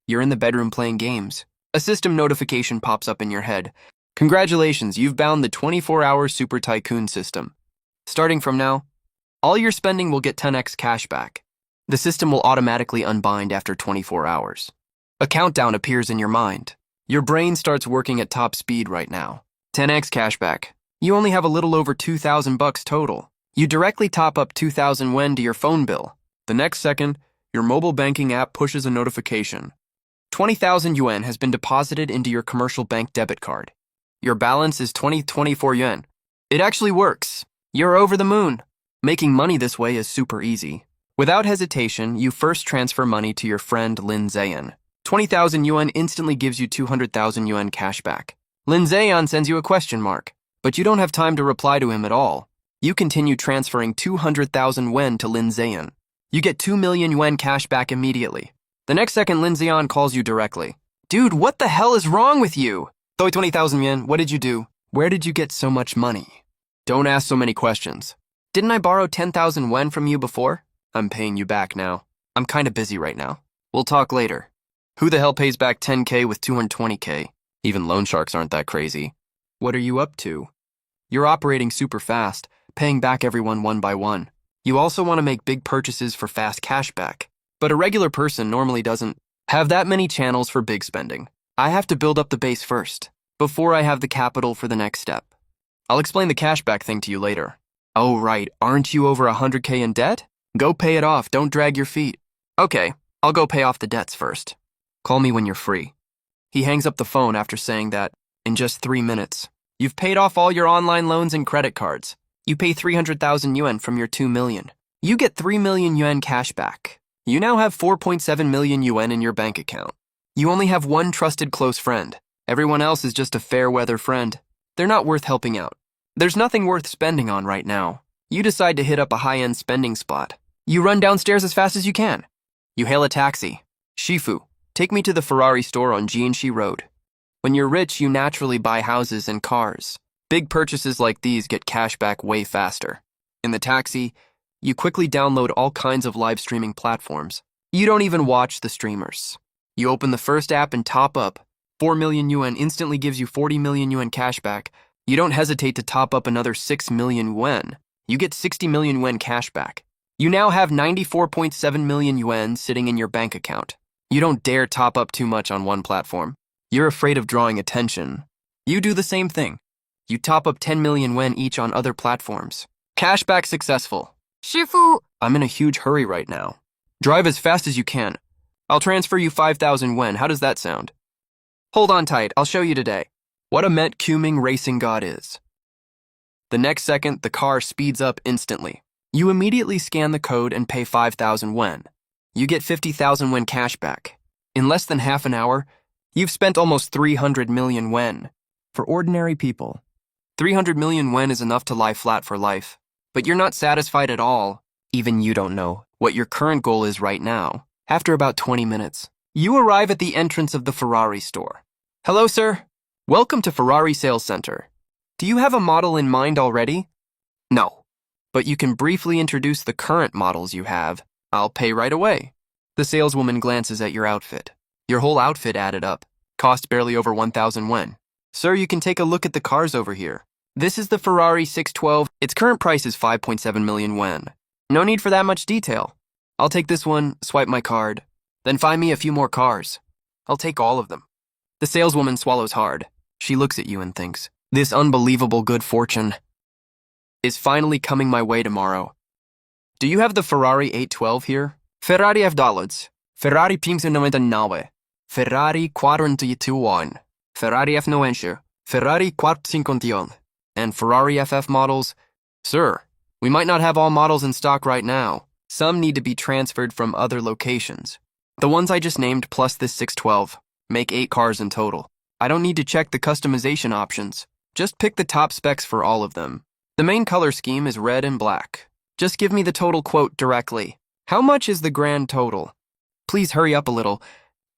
You're in the bedroom playing games. A system notification pops up in your head. Congratulations, you've bound the 24-hour Super Tycoon system. Starting from now, all your spending will get 10x cashback. The system will automatically unbind after 24 hours. A countdown appears in your mind. Your brain starts working at top speed right now. 10x cashback. You only have a little over 2,000 bucks total. You directly top up 2,000 yuan to your phone bill. The next second, your mobile banking app pushes a notification. 20,000 yuan has been deposited into your commercial bank debit card. Your balance is 24 yuan. It actually works. You're over the moon. Making money this way is super easy. Without hesitation, you first transfer money to your friend Lin Zayan. 20,000 yuan instantly gives you 200,000 yuan cash back. Lin Zayan sends you a question mark, but you don't have time to reply to him at all. You continue transferring 200,000 yuan to Lin Zayan. You get 2 million yuan cash back immediately. The next second, Lin Zayan calls you directly. Dude, what the hell is wrong with you? 20,000 yuan, what did you do? Where did you get so much money? Don't ask so many questions. Didn't I borrow 10,000 yuan from you before? I'm paying you back now. I'm kinda busy right now. We'll talk later. Who the hell pays back 10K with 220K? Even loan sharks aren't that crazy. What are you up to? You're operating super fast, paying back everyone one by one. You also want to make big purchases for fast cashback. But a regular person normally doesn't have that many channels for big spending. I have to build up the base first, before I have the capital for the next step. I'll explain the cashback thing to you later. Oh right, aren't you over 100K in debt? Go pay it off, don't drag your feet. Okay, I'll go pay off the debts first. Call me when you're free. He hangs up the phone after saying that, in just 3 minutes, you've paid off all your online loans and credit cards. You pay 300,000 yuan from your 2 million. You get 3 million yuan cash back. You now have 4.7 million yuan in your bank account. You only have one trusted close friend. Everyone else is just a fair weather friend. They're not worth helping out. There's nothing worth spending on right now. You decide to hit up a high-end spending spot. You run downstairs as fast as you can. You hail a taxi. Shifu, take me to the Ferrari store on Jianxi Road. When you're rich, you naturally buy houses and cars. Big purchases like these get cash back way faster. In the taxi, you quickly download all kinds of live streaming platforms. You don't even watch the streamers. You open the first app and top up. 4 million yuan instantly gives you 40 million yuan cash back. You don't hesitate to top up another 6 million yuan. You get 60 million yuan cash back. You now have 94.7 million yuan sitting in your bank account. You don't dare top up too much on one platform. You're afraid of drawing attention. You do the same thing. You top up 10 million yuan each on other platforms. Cashback successful. Shifu, I'm in a huge hurry right now. Drive as fast as you can. I'll transfer you 5,000 yuan. How does that sound? Hold on tight, I'll show you today. What a Met Kuming racing god is. The next second, the car speeds up instantly. You immediately scan the code and pay 5,000 yuan. You get 50,000 yuan cash back. In less than half an hour, you've spent almost 300 million yuan. For ordinary people, 300 million yuan is enough to lie flat for life. But you're not satisfied at all. Even you don't know what your current goal is right now. After about 20 minutes, you arrive at the entrance of the Ferrari store. Hello, sir. Welcome to Ferrari Sales Center. Do you have a model in mind already? No, but you can briefly introduce the current models you have. I'll pay right away. The saleswoman glances at your outfit. Your whole outfit added up. Cost barely over 1,000 yuan. Sir, you can take a look at the cars over here. This is the Ferrari 612. Its current price is 5.7 million yuan. No need for that much detail. I'll take this one, swipe my card, then find me a few more cars. I'll take all of them. The saleswoman swallows hard. She looks at you and thinks, this unbelievable good fortune is finally coming my way tomorrow. Do you have the Ferrari 812 here? Ferrari F$, Ferrari 599, Ferrari 421, Ferrari F90, Ferrari 451, and Ferrari FF models? Sir, we might not have all models in stock right now. Some need to be transferred from other locations. The ones I just named plus this 612 make 8 cars in total. I don't need to check the customization options. Just pick the top specs for all of them. The main color scheme is red and black. Just give me the total quote directly. How much is the grand total? Please hurry up a little.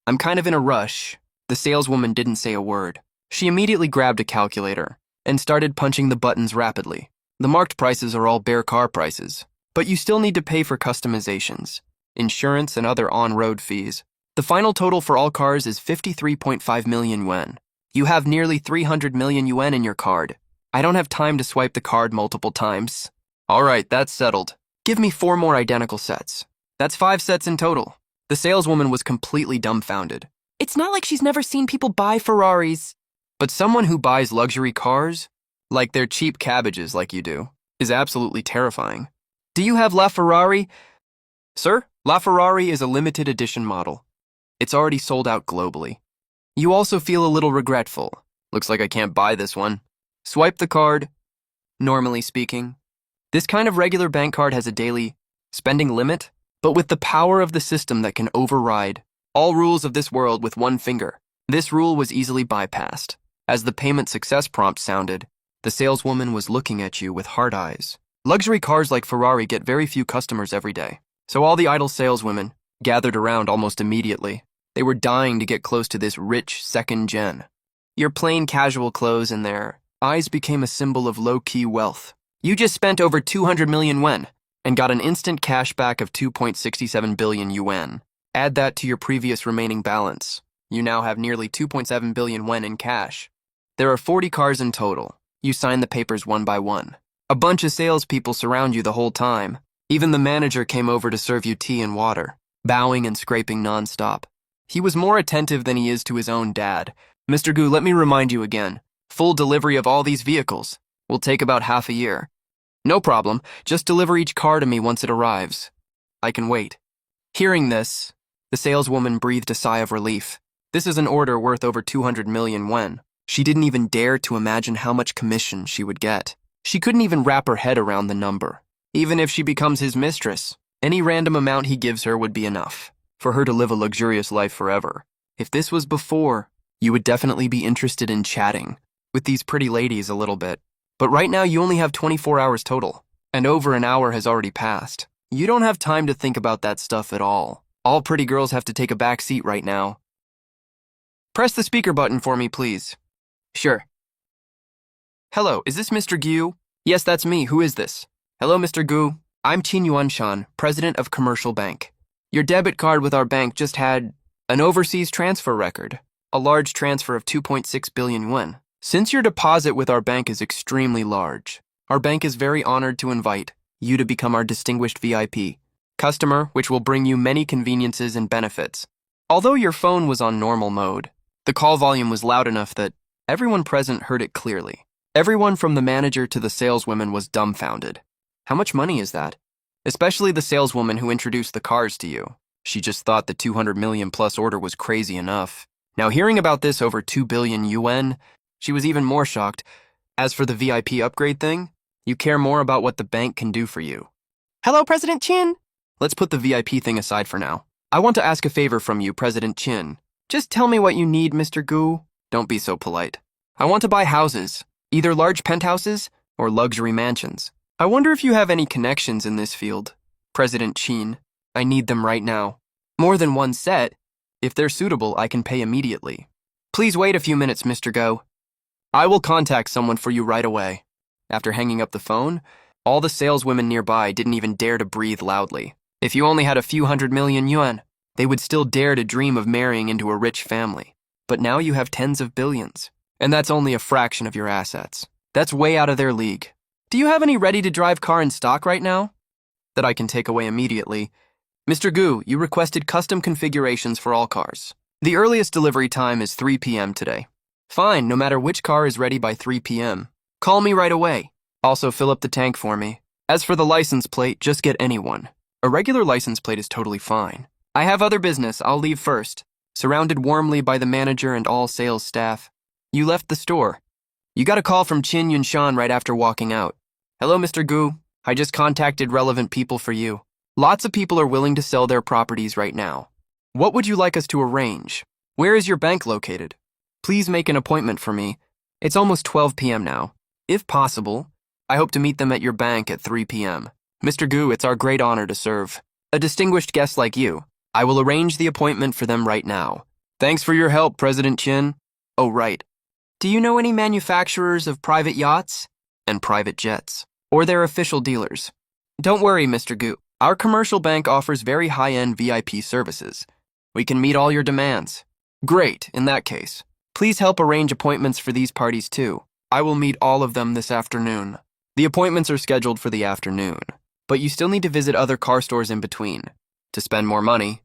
I'm kind of in a rush. The saleswoman didn't say a word. She immediately grabbed a calculator and started punching the buttons rapidly. The marked prices are all bare car prices, but you still need to pay for customizations, insurance, and other on-road fees. The final total for all cars is 53.5 million yuan. You have nearly 300 million yuan in your card. I don't have time to swipe the card multiple times. All right, that's settled. Give me 4 more identical sets. That's 5 sets in total. The saleswoman was completely dumbfounded. It's not like she's never seen people buy Ferraris. But someone who buys luxury cars, like they're cheap cabbages like you do, is absolutely terrifying. Do you have La Ferrari? Sir, La Ferrari is a limited edition model. It's already sold out globally. You also feel a little regretful. Looks like I can't buy this one. Swipe the card. Normally speaking, this kind of regular bank card has a daily spending limit, but with the power of the system that can override all rules of this world with one finger, this rule was easily bypassed. As the payment success prompt sounded, the saleswoman was looking at you with hard eyes. Luxury cars like Ferrari get very few customers every day, so all the idle saleswomen gathered around almost immediately. They were dying to get close to this rich second gen. Your plain casual clothes and their eyes became a symbol of low-key wealth. You just spent over 200 million yuan and got an instant cashback of 2.67 billion yuan. Add that to your previous remaining balance. You now have nearly 2.7 billion yuan in cash. There are 40 cars in total. You sign the papers one by one. A bunch of salespeople surround you the whole time. Even the manager came over to serve you tea and water, bowing and scraping nonstop. He was more attentive than he is to his own dad. Mr. Gu, let me remind you again. Full delivery of all these vehicles will take about half a year. No problem. Just deliver each car to me once it arrives. I can wait. Hearing this, the saleswoman breathed a sigh of relief. This is an order worth over 200 million yuan. She didn't even dare to imagine how much commission she would get. She couldn't even wrap her head around the number. Even if she becomes his mistress, any random amount he gives her would be enough for her to live a luxurious life forever. If this was before, you would definitely be interested in chatting with these pretty ladies a little bit. But right now you only have 24 hours total, and over an hour has already passed. You don't have time to think about that stuff at all. All pretty girls have to take a back seat right now. Press the speaker button for me, please. Sure. Hello, is this Mr. Gu? Yes, that's me. Who is this? Hello, Mr. Gu. I'm Qin Yuanshan, president of Commercial Bank. Your debit card with our bank just had an overseas transfer record, a large transfer of 2.6 billion yuan. Since your deposit with our bank is extremely large, our bank is very honored to invite you to become our distinguished VIP customer, which will bring you many conveniences and benefits. Although your phone was on normal mode, the call volume was loud enough that everyone present heard it clearly. Everyone from the manager to the saleswoman was dumbfounded. How much money is that? Especially the saleswoman who introduced the cars to you. She just thought the 200 million plus order was crazy enough. Now hearing about this over 2 billion yuan, she was even more shocked. As for the VIP upgrade thing, you care more about what the bank can do for you. Hello, President Qin. Let's put the VIP thing aside for now. I want to ask a favor from you, President Qin. Just tell me what you need, Mr. Gu. Don't be so polite. I want to buy houses, either large penthouses or luxury mansions. I wonder if you have any connections in this field. President Qin, I need them right now. More than one set. If they're suitable, I can pay immediately. Please wait a few minutes, Mr. Go. I will contact someone for you right away. After hanging up the phone, all the saleswomen nearby didn't even dare to breathe loudly. If you only had a few 100 million yuan, they would still dare to dream of marrying into a rich family. But now you have tens of billions, and that's only a fraction of your assets. That's way out of their league. Do you have any ready-to-drive car in stock right now that I can take away immediately? Mr. Gu, you requested custom configurations for all cars. The earliest delivery time is 3 p.m. today. Fine, no matter which car is ready by 3 p.m. Call me right away. Also, fill up the tank for me. As for the license plate, just get any one. A regular license plate is totally fine. I have other business. I'll leave first. Surrounded warmly by the manager and all sales staff, you left the store. You got a call from Qin Yunshan right after walking out. Hello, Mr. Gu. I just contacted relevant people for you. Lots of people are willing to sell their properties right now. What would you like us to arrange? Where is your bank located? Please make an appointment for me. It's almost 12 p.m. now. If possible, I hope to meet them at your bank at 3 p.m. Mr. Gu, it's our great honor to serve a distinguished guest like you. I will arrange the appointment for them right now. Thanks for your help, President Qin. Oh, right. Do you know any manufacturers of private yachts and private jets, or their official dealers? Don't worry, Mr. Gu. Our commercial bank offers very high-end VIP services. We can meet all your demands. Great, in that case. Please help arrange appointments for these parties too. I will meet all of them this afternoon. The appointments are scheduled for the afternoon, but you still need to visit other car stores in between to spend more money.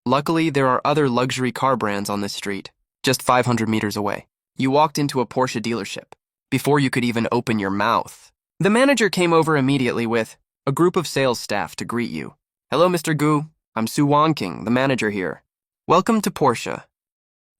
Luckily, there are other luxury car brands on this street, just 500 meters away. You walked into a Porsche dealership before you could even open your mouth. The manager came over immediately with a group of sales staff to greet you. Hello, Mr. Gu. I'm Su Wonking, the manager here. Welcome to Porsche.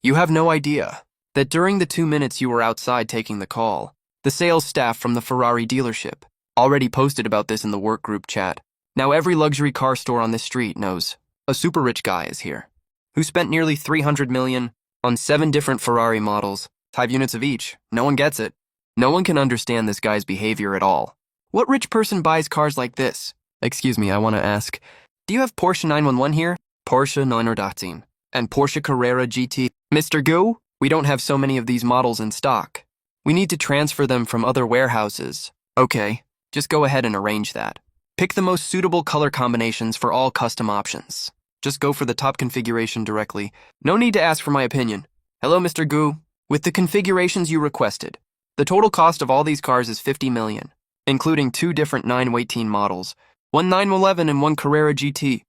You have no idea that during the 2 minutes you were outside taking the call, the sales staff from the Ferrari dealership already posted about this in the work group chat. Now every luxury car store on this street knows a super rich guy is here, who spent nearly 300 million on 7 different Ferrari models, 5 units of each. No one gets it. No one can understand this guy's behavior at all. What rich person buys cars like this? Excuse me, I want to ask, do you have Porsche 911 here? Porsche 911 and Porsche Carrera GT. Mr. Gu, we don't have so many of these models in stock. We need to transfer them from other warehouses. Okay, just go ahead and arrange that. Pick the most suitable color combinations for all custom options. Just go for the top configuration directly. No need to ask for my opinion. Hello, Mr. Gu. With the configurations you requested, the total cost of all these cars is 50 million, including 2 different 918 models, one 911 and one Carrera GT,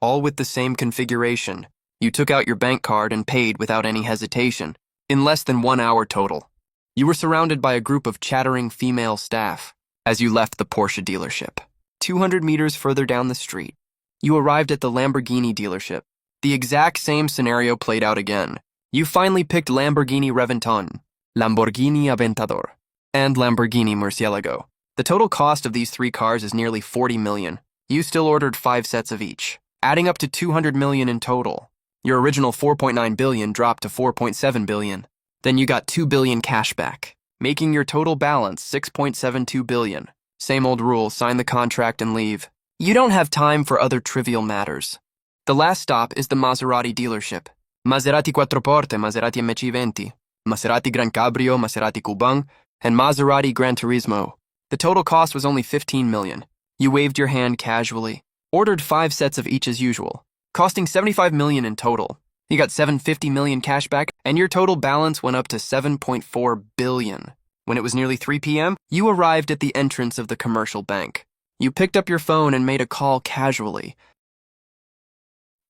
all with the same configuration. You took out your bank card and paid without any hesitation, in less than 1 hour total. You were surrounded by a group of chattering female staff as you left the Porsche dealership. 200 meters further down the street, you arrived at the Lamborghini dealership. The exact same scenario played out again. You finally picked Lamborghini Reventon, Lamborghini Aventador, and Lamborghini Murcielago. The total cost of these 3 cars is nearly 40 million. You still ordered 5 sets of each, adding up to 200 million in total. Your original 4.9 billion dropped to 4.7 billion. Then you got 2 billion cash back, making your total balance 6.72 billion. Same old rule, sign the contract and leave. You don't have time for other trivial matters. The last stop is the Maserati dealership. Maserati Quattroporte, Maserati MC20, Maserati Gran Cabrio, Maserati Cubang, and Maserati Gran Turismo. The total cost was only 15 million. You waved your hand casually, ordered 5 sets of each as usual, costing 75 million in total. You got 750 million cash back, and your total balance went up to 7.4 billion. When it was nearly 3 p.m., you arrived at the entrance of the commercial bank. You picked up your phone and made a call casually.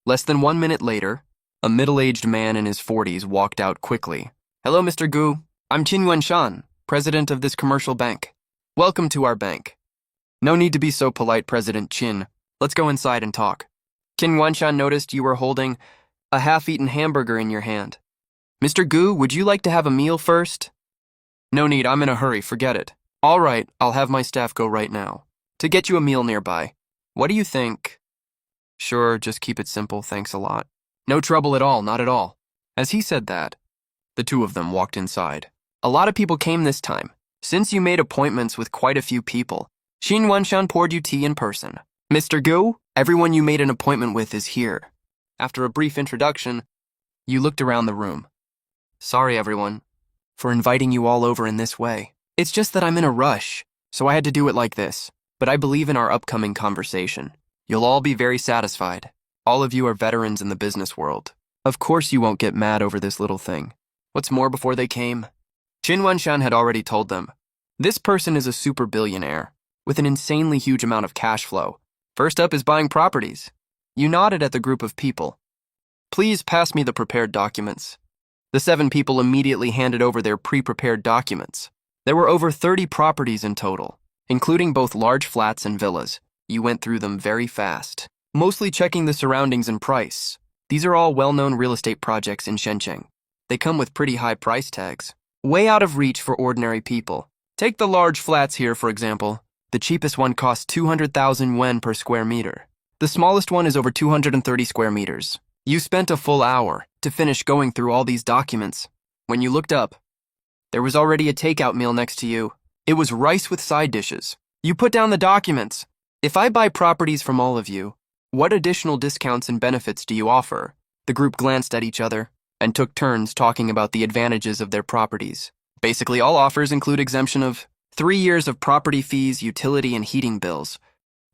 Less than 1 minute later, a middle-aged man in his 40s walked out quickly. Hello, Mr. Gu. I'm Qin Yuanshan, president of this commercial bank. Welcome to our bank. No need to be so polite, President Qin. Let's go inside and talk. Qin Yuanshan noticed you were holding a half-eaten hamburger in your hand. Mr. Gu, would you like to have a meal first? No need, I'm in a hurry, forget it. All right, I'll have my staff go right now to get you a meal nearby. What do you think? Sure, just keep it simple, thanks a lot. No trouble at all, not at all. As he said that, the two of them walked inside. A lot of people came this time. Since you made appointments with quite a few people, Qin Yuanshan poured you tea in person. Mr. Gu, everyone you made an appointment with is here. After a brief introduction, you looked around the room. Sorry, everyone, for inviting you all over in this way. It's just that I'm in a rush, so I had to do it like this. But I believe in our upcoming conversation. You'll all be very satisfied. All of you are veterans in the business world. Of course you won't get mad over this little thing. What's more, before they came, Qin Yuanshan had already told them, this person is a super billionaire with an insanely huge amount of cash flow. First up is buying properties. You nodded at the group of people. Please pass me the prepared documents. The 7 people immediately handed over their pre-prepared documents. There were over 30 properties in total, including both large flats and villas. You went through them very fast, mostly checking the surroundings and price. These are all well-known real estate projects in Shenzhen. They come with pretty high price tags, way out of reach for ordinary people. Take the large flats here, for example. The cheapest one costs 200,000 yuan per square meter. The smallest one is over 230 square meters. You spent a full hour to finish going through all these documents. When you looked up, there was already a takeout meal next to you. It was rice with side dishes. You put down the documents. If I buy properties from all of you, what additional discounts and benefits do you offer? The group glanced at each other and took turns talking about the advantages of their properties. Basically, all offers include exemption of 3 years of property fees, utility, and heating bills,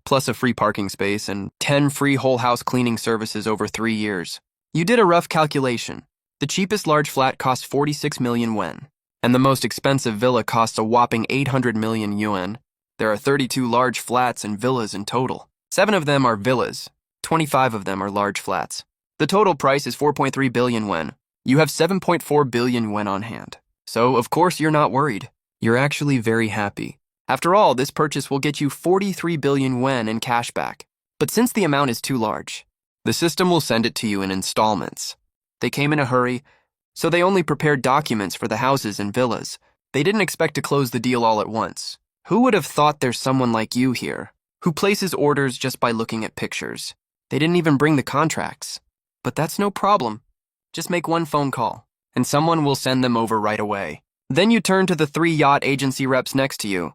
plus a free parking space and 10 free whole house cleaning services over 3 years. You did a rough calculation. The cheapest large flat costs 46 million yuan, and the most expensive villa costs a whopping 800 million yuan. There are 32 large flats and villas in total. 7 of them are villas, 25 of them are large flats. The total price is 4.3 billion yuan. You have 7.4 billion yuan on hand. So, of course, you're not worried. You're actually very happy. After all, this purchase will get you 43 billion yuan in cash back. But since the amount is too large, the system will send it to you in installments. They came in a hurry, so they only prepared documents for the houses and villas. They didn't expect to close the deal all at once. Who would have thought there's someone like you here, who places orders just by looking at pictures? They didn't even bring the contracts. But that's no problem. Just make one phone call, and someone will send them over right away. Then you turn to the 3 yacht agency reps next to you.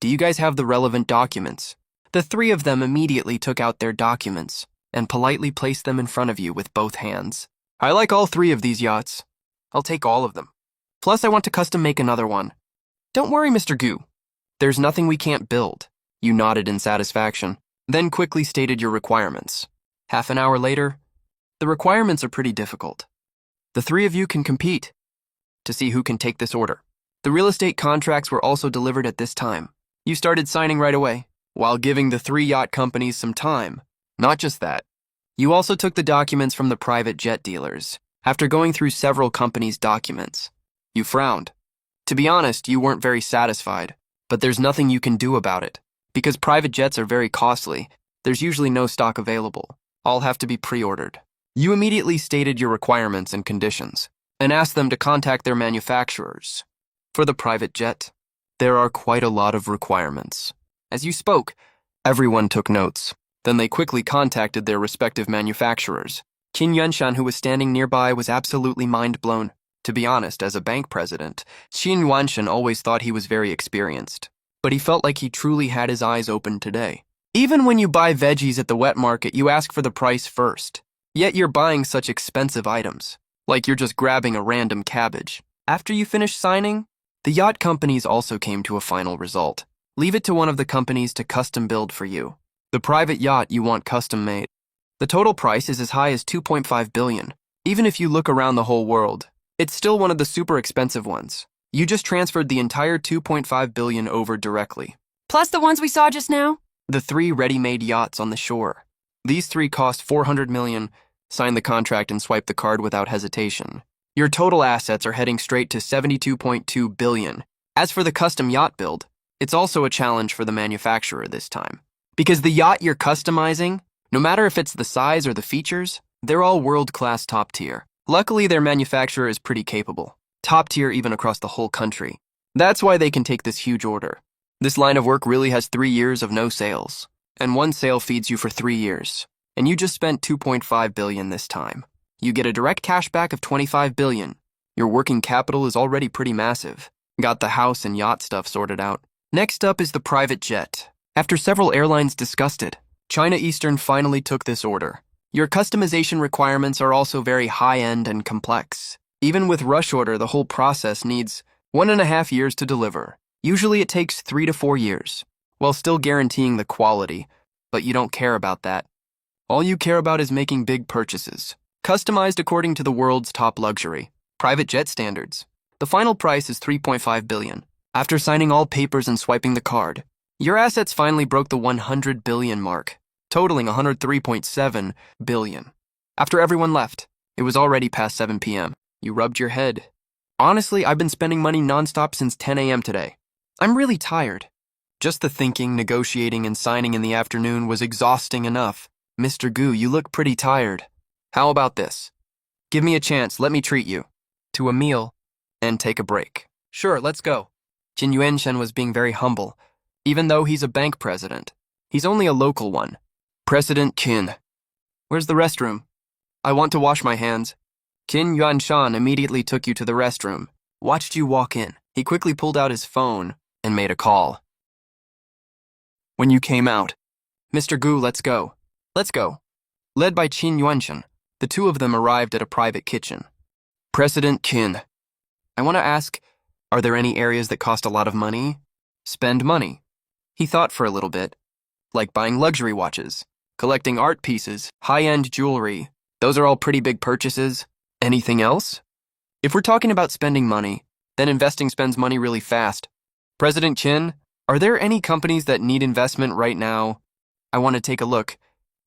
Do you guys have the relevant documents? The 3 of them immediately took out their documents and politely placed them in front of you with both hands. I like all 3 of these yachts. I'll take all of them. Plus, I want to custom make another one. Don't worry, Mr. Gu. There's nothing we can't build. You nodded in satisfaction, then quickly stated your requirements. Half an hour later, the requirements are pretty difficult. The 3 of you can compete to see who can take this order. The real estate contracts were also delivered at this time. You started signing right away, while giving the 3 yacht companies some time. Not just that, you also took the documents from the private jet dealers. After going through several companies' documents, you frowned. To be honest, you weren't very satisfied, but there's nothing you can do about it. Because private jets are very costly, there's usually no stock available. All have to be pre-ordered. You immediately stated your requirements and conditions, and asked them to contact their manufacturers. For the private jet, there are quite a lot of requirements. As you spoke, everyone took notes. Then they quickly contacted their respective manufacturers. Qin Yuanshan, who was standing nearby, was absolutely mind-blown. To be honest, as a bank president, Qin Yuanshan always thought he was very experienced. But he felt like he truly had his eyes open today. Even when you buy veggies at the wet market, you ask for the price first. Yet you're buying such expensive items, like you're just grabbing a random cabbage. After you finish signing, the yacht companies also came to a final result. Leave it to one of the companies to custom build for you. The private yacht you want custom made. The total price is as high as 2.5 billion. Even if you look around the whole world, it's still one of the super expensive ones. You just transferred the entire 2.5 billion over directly. Plus the ones we saw just now? The 3 ready-made yachts on the shore. These 3 cost 400 million. Sign the contract and swipe the card without hesitation. Your total assets are heading straight to 72.2 billion. As for the custom yacht build, it's also a challenge for the manufacturer this time. Because the yacht you're customizing, no matter if it's the size or the features, they're all world-class top tier. Luckily, their manufacturer is pretty capable. Top tier even across the whole country. That's why they can take this huge order. This line of work really has 3 years of no sales, and 1 sale feeds you for 3 years. And you just spent 2.5 billion this time. You get a direct cash back of 25 billion. Your working capital is already pretty massive. Got the house and yacht stuff sorted out. Next up is the private jet. After several airlines discussed it, China Eastern finally took this order. Your customization requirements are also very high-end and complex. Even with rush order, the whole process needs 1.5 years to deliver. Usually it takes 3 to 4 years, while still guaranteeing the quality, but you don't care about that. All you care about is making big purchases, customized according to the world's top luxury, private jet standards. The final price is 3.5 billion. After signing all papers and swiping the card, your assets finally broke the 100 billion mark, totaling 103.7 billion. After everyone left, it was already past 7 p.m. You rubbed your head. Honestly, I've been spending money nonstop since 10 a.m. today. I'm really tired. Just the thinking, negotiating, and signing in the afternoon was exhausting enough. Mr. Gu, you look pretty tired. How about this? Give me a chance, let me treat you to a meal and take a break. Sure, let's go. Jin Yuanshan was being very humble. Even though he's a bank president, he's only a local one. President Qin. Where's the restroom? I want to wash my hands. Qin Yuanshan immediately took you to the restroom, watched you walk in. He quickly pulled out his phone and made a call. When you came out, Mr. Gu, let's go. Let's go. Led by Qin Yuanshan, the 2 of them arrived at a private kitchen. President Qin, I want to ask, are there any areas that cost a lot of money? Spend money. He thought for a little bit, like buying luxury watches. collecting art pieces, high-end jewelry. Those are all pretty big purchases. Anything else? If we're talking about spending money, then investing spends money really fast. President Chin, are there any companies that need investment right now? I want to take a look.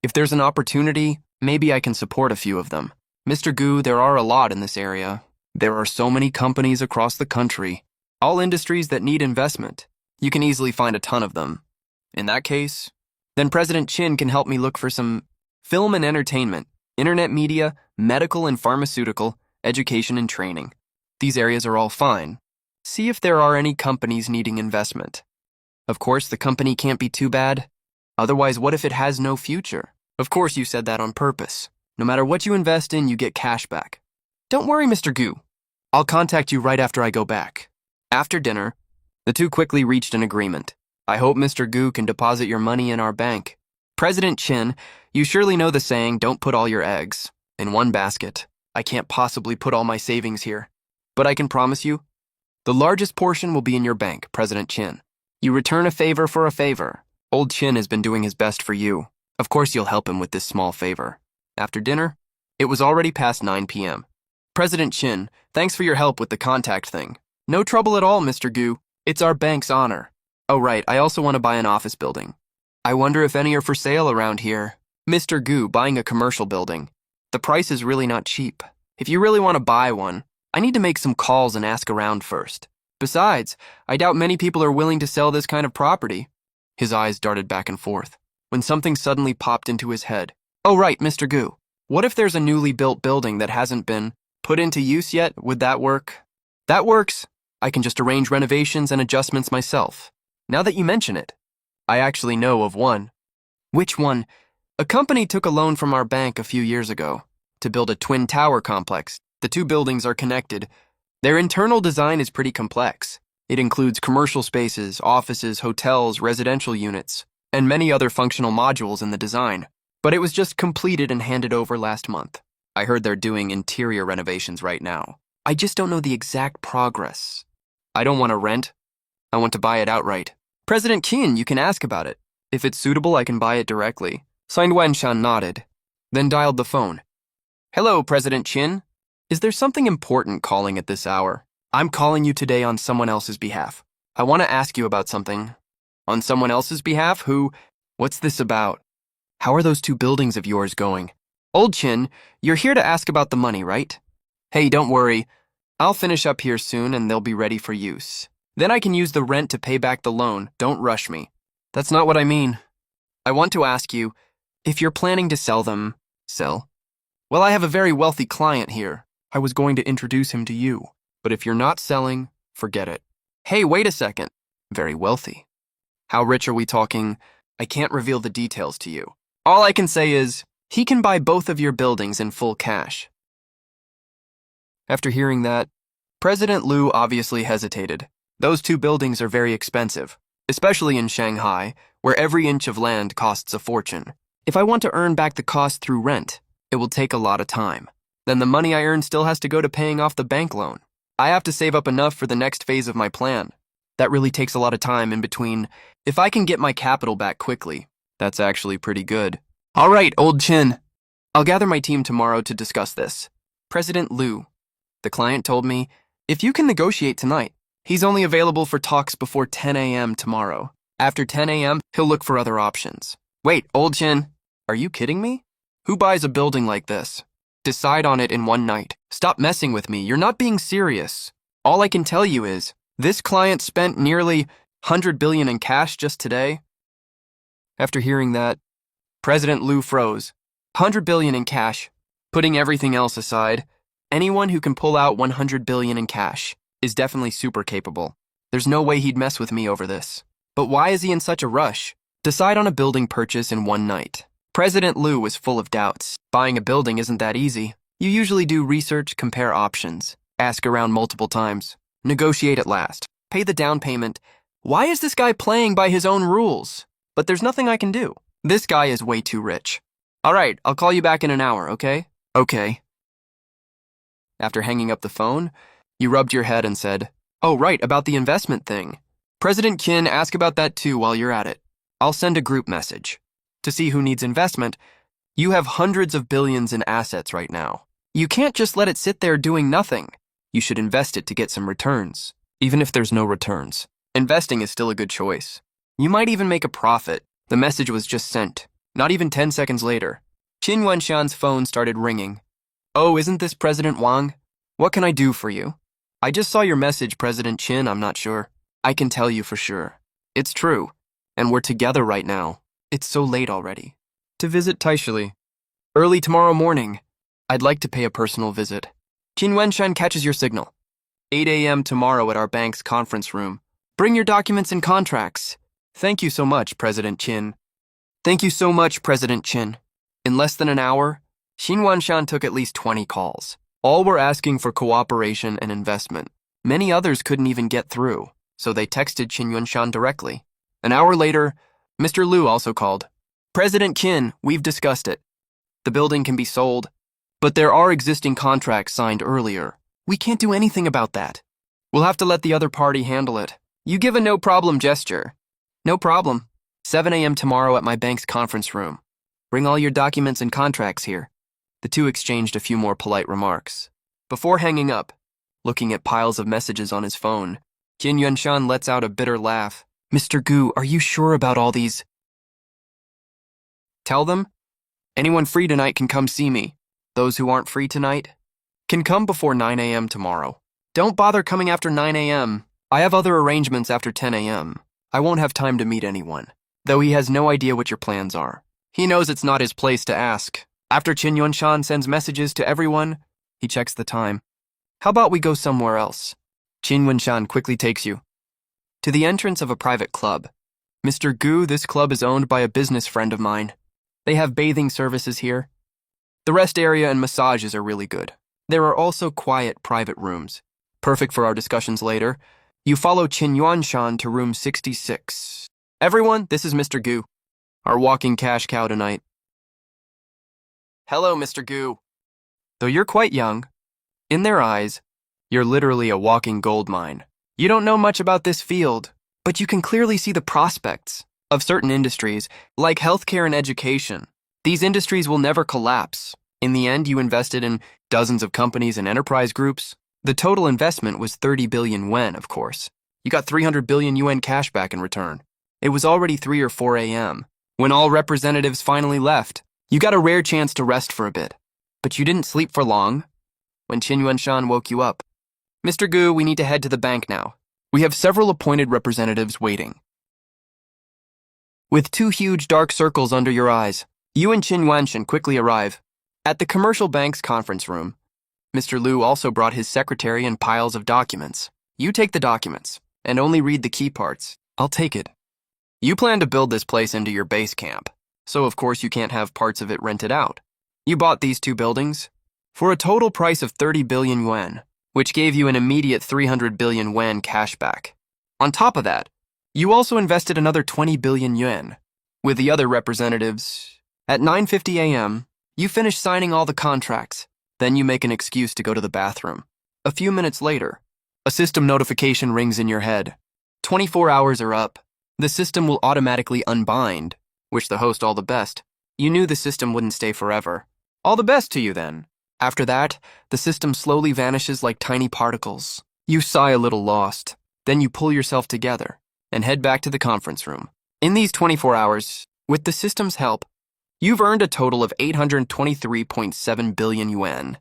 If there's an opportunity, maybe I can support a few of them. Mr. Gu, there are a lot in this area. There are so many companies across the country, all industries that need investment. You can easily find a ton of them. In that case, then President Chin can help me look for some film and entertainment, internet media, medical and pharmaceutical, education and training. These areas are all fine. See if there are any companies needing investment. Of course, the company can't be too bad. Otherwise, what if it has no future? Of course, you said that on purpose. No matter what you invest in, you get cash back. Don't worry, Mr. Gu. I'll contact you right after I go back. After dinner, the two quickly reached an agreement. I hope Mr. Gu can deposit your money in our bank. President Chin, you surely know the saying, don't put all your eggs in one basket. I can't possibly put all my savings here. But I can promise you, the largest portion will be in your bank, President Chin. You return a favor for a favor. Old Chin has been doing his best for you. Of course you'll help him with this small favor. After dinner, it was already past 9 p.m. President Chin, thanks for your help with the contact thing. No trouble at all, Mr. Gu. It's our bank's honor. Oh right, I also want to buy an office building. I wonder if any are for sale around here. Mr. Gu, buying a commercial building. The price is really not cheap. If you really want to buy one, I need to make some calls and ask around first. Besides, I doubt many people are willing to sell this kind of property. His eyes darted back and forth, when something suddenly popped into his head. Oh right, Mr. Gu. What if there's a newly built building that hasn't been put into use yet? Would that work? That works. I can just arrange renovations and adjustments myself. Now that you mention it, I actually know of one. Which one? A company took a loan from our bank a few years ago to build a twin tower complex. The two buildings are connected. Their internal design is pretty complex. It includes commercial spaces, offices, hotels, residential units, and many other functional modules in the design. But it was just completed and handed over last month. I heard they're doing interior renovations right now. I just don't know the exact progress. I don't want to rent. I want to buy it outright. President Qin, you can ask about it. If it's suitable, I can buy it directly. Signed Wenshan nodded, then dialed the phone. Hello, President Qin. Is there something important calling at this hour? I'm calling you today on someone else's behalf. I want to ask you about something. On someone else's behalf? Who? What's this about? How are those two buildings of yours going? Old Chin, you're here to ask about the money, right? Hey, don't worry. I'll finish up here soon and they'll be ready for use. Then I can use the rent to pay back the loan. Don't rush me. That's not what I mean. I want to ask you, if you're planning to sell them, sell? Well, I have a very wealthy client here. I was going to introduce him to you. But if you're not selling, forget it. Hey, wait a second. Very wealthy. How rich are we talking? I can't reveal the details to you. All I can say is, he can buy both of your buildings in full cash. After hearing that, President Liu obviously hesitated. Those two buildings are very expensive, especially in Shanghai, where every inch of land costs a fortune. If I want to earn back the cost through rent, it will take a lot of time. Then the money I earn still has to go to paying off the bank loan. I have to save up enough for the next phase of my plan. That really takes a lot of time in between. If I can get my capital back quickly, that's actually pretty good. All right, Old Chin. I'll gather my team tomorrow to discuss this. President Liu. The client told me, if you can negotiate tonight, he's only available for talks before 10 a.m. tomorrow. After 10 a.m., he'll look for other options. Wait, Old Chin, are you kidding me? Who buys a building like this? Decide on it in one night. Stop messing with me. You're not being serious. All I can tell you is, this client spent nearly 100 billion in cash just today. After hearing that, President Liu froze. 100 billion in cash. Putting everything else aside, anyone who can pull out 100 billion in cash is definitely super capable. There's no way he'd mess with me over this. But why is he in such a rush? Decide on a building purchase in one night. President Liu was full of doubts. Buying a building isn't that easy. You usually do research, compare options, ask around multiple times, negotiate at last, pay the down payment. Why is this guy playing by his own rules? But there's nothing I can do. This guy is way too rich. All right, I'll call you back in an hour, okay? Okay. After hanging up the phone, you rubbed your head and said, oh, right, about the investment thing. President Qin, ask about that too while you're at it. I'll send a group message. to see who needs investment. You have hundreds of billions in assets right now. You can't just let it sit there doing nothing. You should invest it to get some returns. Even if there's no returns, investing is still a good choice. You might even make a profit. The message was just sent. Not even 10 seconds later, Qin Yuanshan's phone started ringing. Oh, isn't this President Wang? What can I do for you? I just saw your message, President Qin. I'm not sure. I can tell you for sure. It's true. And we're together right now. It's so late already. To visit Taishili. Early tomorrow morning. I'd like to pay a personal visit. Qin Yuanshan catches your signal. 8 a.m. tomorrow at our bank's conference room. Bring your documents and contracts. Thank you so much, President Qin. Thank you so much, President Qin. In less than an hour, Qin Yuanshan took at least 20 calls. All were asking for cooperation and investment. Many others couldn't even get through, so they texted Qin Yuanshan directly. An hour later, Mr. Liu also called. President Qin, we've discussed it. The building can be sold, but there are existing contracts signed earlier. We can't do anything about that. We'll have to let the other party handle it. You give a no-problem gesture. No problem. 7 a.m. tomorrow at my bank's conference room. Bring all your documents and contracts here. The two exchanged a few more polite remarks. Before hanging up, looking at piles of messages on his phone, Qin Yuanshan lets out a bitter laugh. Mr. Gu, are you sure about all these? Tell them. Anyone free tonight can come see me. Those who aren't free tonight can come before 9 a.m. tomorrow. Don't bother coming after 9 a.m. I have other arrangements after 10 a.m. I won't have time to meet anyone, though he has no idea what your plans are. He knows it's not his place to ask. After Qin Yuanshan sends messages to everyone, he checks the time. How about we go somewhere else? Qin Yuanshan quickly takes you to the entrance of a private club. Mr. Gu, this club is owned by a business friend of mine. They have bathing services here. The rest area and massages are really good. There are also quiet private rooms, perfect for our discussions later. You follow Qin Yuanshan to room 66. Everyone, this is Mr. Gu, our walking cash cow tonight. Hello, Mr. Gu. Though you're quite young, in their eyes, you're literally a walking gold mine. You don't know much about this field, but you can clearly see the prospects of certain industries, like healthcare and education. These industries will never collapse. In the end, you invested in dozens of companies and enterprise groups. The total investment was 30 billion yuan, of course. You got 300 billion yuan cash back in return. It was already 3 or 4 a.m. when all representatives finally left. You got a rare chance to rest for a bit. But you didn't sleep for long when Qin Yuanshan woke you up. Mr. Gu, we need to head to the bank now. We have several appointed representatives waiting. With 2 huge dark circles under your eyes, you and Qin Yuanshan quickly arrive at the commercial bank's conference room. Mr. Liu also brought his secretary and piles of documents. You take the documents and only read the key parts. I'll take it. You plan to build this place into your base camp, so of course you can't have parts of it rented out. You bought these 2 buildings for a total price of 30 billion yuan, which gave you an immediate 300 billion yuan cash back. On top of that, you also invested another 20 billion yuan with the other representatives. At 9:50 a.m., you finish signing all the contracts. Then you make an excuse to go to the bathroom. A few minutes later, a system notification rings in your head. 24 hours are up. The system will automatically unbind. Wish the host all the best. You knew the system wouldn't stay forever. All the best to you then. After that, the system slowly vanishes like tiny particles. You sigh a little lost. Then you pull yourself together and head back to the conference room. In these 24 hours, with the system's help, you've earned a total of 823.7 billion yuan.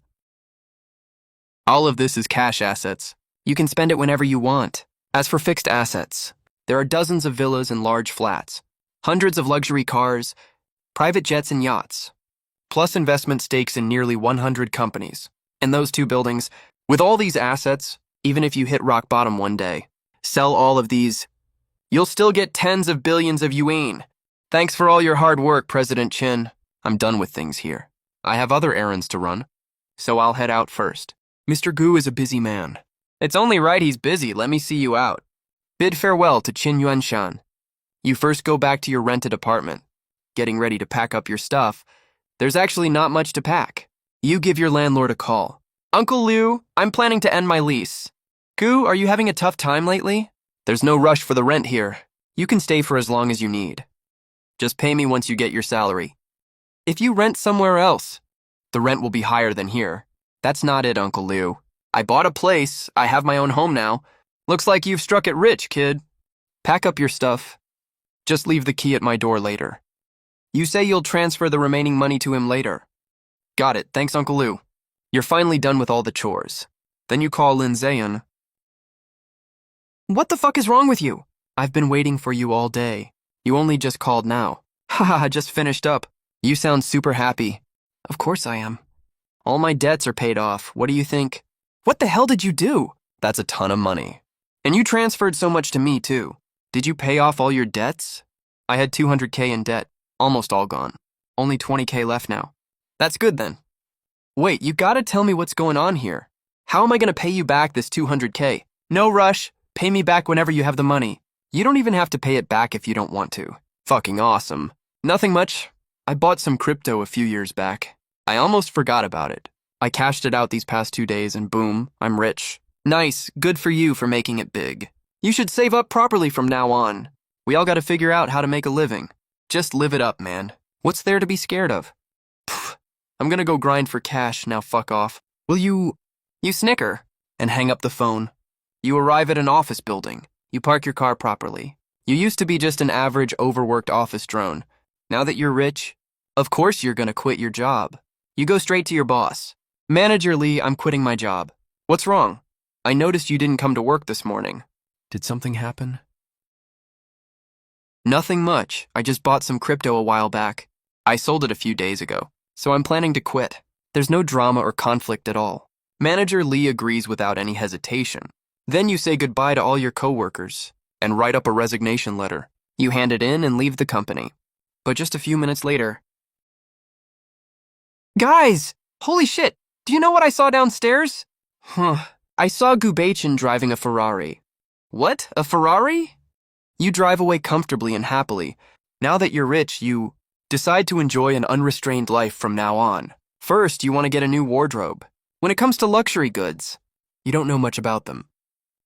All of this is cash assets. You can spend it whenever you want. As for fixed assets, there are dozens of villas and large flats, hundreds of luxury cars, private jets and yachts, plus investment stakes in nearly 100 companies. And those 2 buildings, with all these assets, even if you hit rock bottom one day, sell all of these, you'll still get tens of billions of yuan. Thanks for all your hard work, President Qin. I'm done with things here. I have other errands to run, so I'll head out first. Mr. Gu is a busy man. It's only right he's busy. Let me see you out. Bid farewell to Qin Yuanshan. You first go back to your rented apartment, getting ready to pack up your stuff. There's actually not much to pack. You give your landlord a call. Uncle Liu, I'm planning to end my lease. Gu, are you having a tough time lately? There's no rush for the rent here. You can stay for as long as you need. Just pay me once you get your salary. If you rent somewhere else, the rent will be higher than here. That's not it, Uncle Liu. I bought a place. I have my own home now. Looks like you've struck it rich, kid. Pack up your stuff. Just leave the key at my door later. You say you'll transfer the remaining money to him later. Got it. Thanks, Uncle Liu. You're finally done with all the chores. Then you call Lin Zayan. What the fuck is wrong with you? I've been waiting for you all day. You only just called now. Haha, just finished up. You sound super happy. Of course I am. All my debts are paid off. What do you think? What the hell did you do? That's a ton of money. And you transferred so much to me, too. Did you pay off all your debts? I had 200K in debt. Almost all gone. Only 20K left now. That's good then. Wait, you gotta tell me what's going on here. How am I gonna pay you back this 200K? No rush. Pay me back whenever you have the money. You don't even have to pay it back if you don't want to. Fucking awesome. Nothing much. I bought some crypto a few years back. I almost forgot about it. I cashed it out these past 2 days and boom, I'm rich. Nice, good for you for making it big. You should save up properly from now on. We all gotta figure out how to make a living. Just live it up, man. What's there to be scared of? Pfft, I'm gonna go grind for cash, now fuck off. Will you snicker and hang up the phone. You arrive at an office building. You park your car properly. You used to be just an average, overworked office drone. Now that you're rich, of course you're gonna quit your job. You go straight to your boss. Manager Lee, I'm quitting my job. What's wrong? I noticed you didn't come to work this morning. Did something happen? Nothing much. I just bought some crypto a while back. I sold it a few days ago, so I'm planning to quit. There's no drama or conflict at all. Manager Lee agrees without any hesitation. Then you say goodbye to all your coworkers and write up a resignation letter. You hand it in and leave the company. But just a few minutes later... Guys! Holy shit! Do you know what I saw downstairs? I saw Gubachin driving a Ferrari. What? A Ferrari? You drive away comfortably and happily. Now that you're rich, you decide to enjoy an unrestrained life from now on. First, you want to get a new wardrobe. When it comes to luxury goods, you don't know much about them.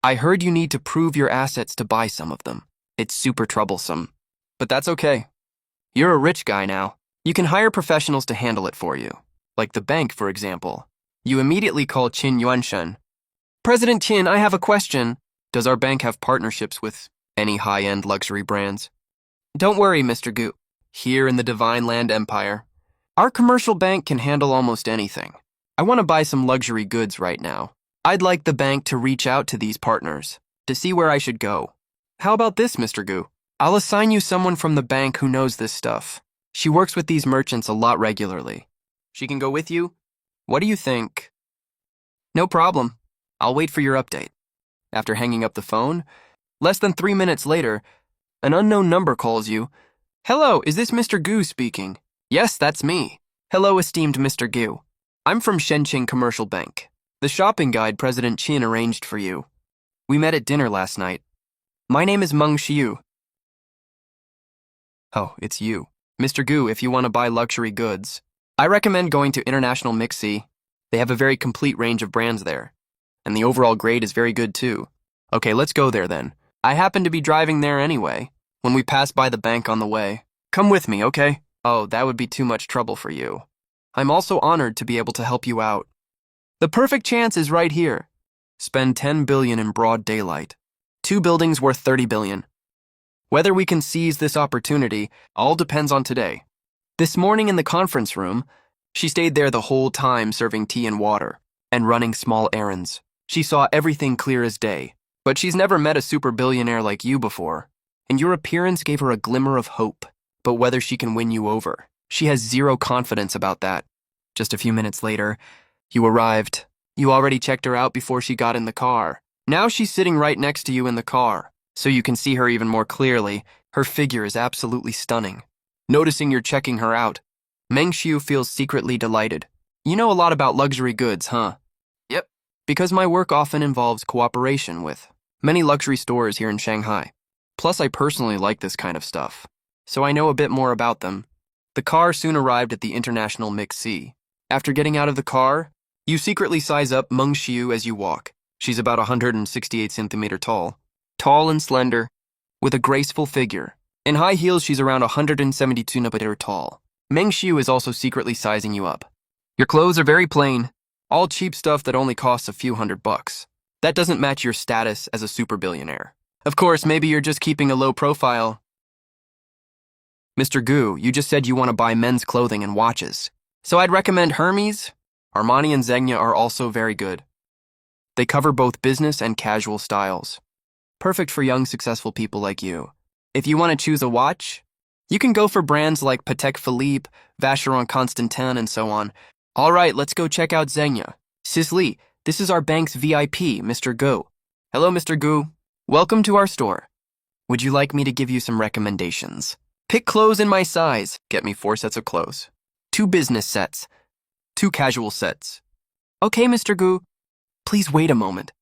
I heard you need to prove your assets to buy some of them. It's super troublesome. But that's okay. You're a rich guy now. You can hire professionals to handle it for you. Like the bank, for example. You immediately call Qin Yuanshen. President Qin, I have a question. Does our bank have partnerships with any high-end luxury brands? Don't worry, Mr. Gu. Here in the Divine Land Empire, our commercial bank can handle almost anything. I want to buy some luxury goods right now. I'd like the bank to reach out to these partners to see where I should go. How about this, Mr. Gu? I'll assign you someone from the bank who knows this stuff. She works with these merchants a lot regularly. She can go with you? What do you think? No problem. I'll wait for your update. After hanging up the phone, less than 3 minutes later, an unknown number calls you. Hello, is this Mr. Gu speaking? Yes, that's me. Hello, esteemed Mr. Gu. I'm from Shenqing Commercial Bank. The shopping guide President Qin arranged for you. We met at dinner last night. My name is Meng Xiu. Oh, it's you. Mr. Gu, if you want to buy luxury goods, I recommend going to International Mixi. They have a very complete range of brands there. And the overall grade is very good too. Okay, let's go there then. I happen to be driving there anyway, when we pass by the bank on the way. Come with me, okay? Oh, that would be too much trouble for you. I'm also honored to be able to help you out. The perfect chance is right here. Spend 10 billion in broad daylight. 2 buildings worth 30 billion. Whether we can seize this opportunity all depends on today. This morning in the conference room, she stayed there the whole time serving tea and water and running small errands. She saw everything clear as day, but she's never met a super billionaire like you before, and your appearance gave her a glimmer of hope. But whether she can win you over, she has zero confidence about that. Just a few minutes later, you arrived. You already checked her out before she got in the car. Now she's sitting right next to you in the car, so you can see her even more clearly. Her figure is absolutely stunning. Noticing you're checking her out, Meng Xiu feels secretly delighted. You know a lot about luxury goods, huh? Yep. Because my work often involves cooperation with many luxury stores here in Shanghai. Plus, I personally like this kind of stuff, so I know a bit more about them. The car soon arrived at the International Mixi. After getting out of the car, you secretly size up Meng Xiu as you walk. She's about 168 centimeters tall and slender, with a graceful figure. In high heels, she's around 172 cm tall. Meng Xiu is also secretly sizing you up. Your clothes are very plain, all cheap stuff that only costs a few $100. That doesn't match your status as a super billionaire. Of course, maybe you're just keeping a low profile. Mr. Gu, you just said you want to buy men's clothing and watches. So I'd recommend Hermes. Armani and Zegna are also very good. They cover both business and casual styles. Perfect for young, successful people like you. If you want to choose a watch, you can go for brands like Patek Philippe, Vacheron Constantin, and so on. All right, let's go check out Zegna. Sisley, this is our bank's VIP, Mr. Gu. Hello, Mr. Gu. Welcome to our store. Would you like me to give you some recommendations? Pick clothes in my size. Get me 4 sets of clothes. 2 business sets. 2 casual sets. Okay, Mr. Gu. Please wait a moment.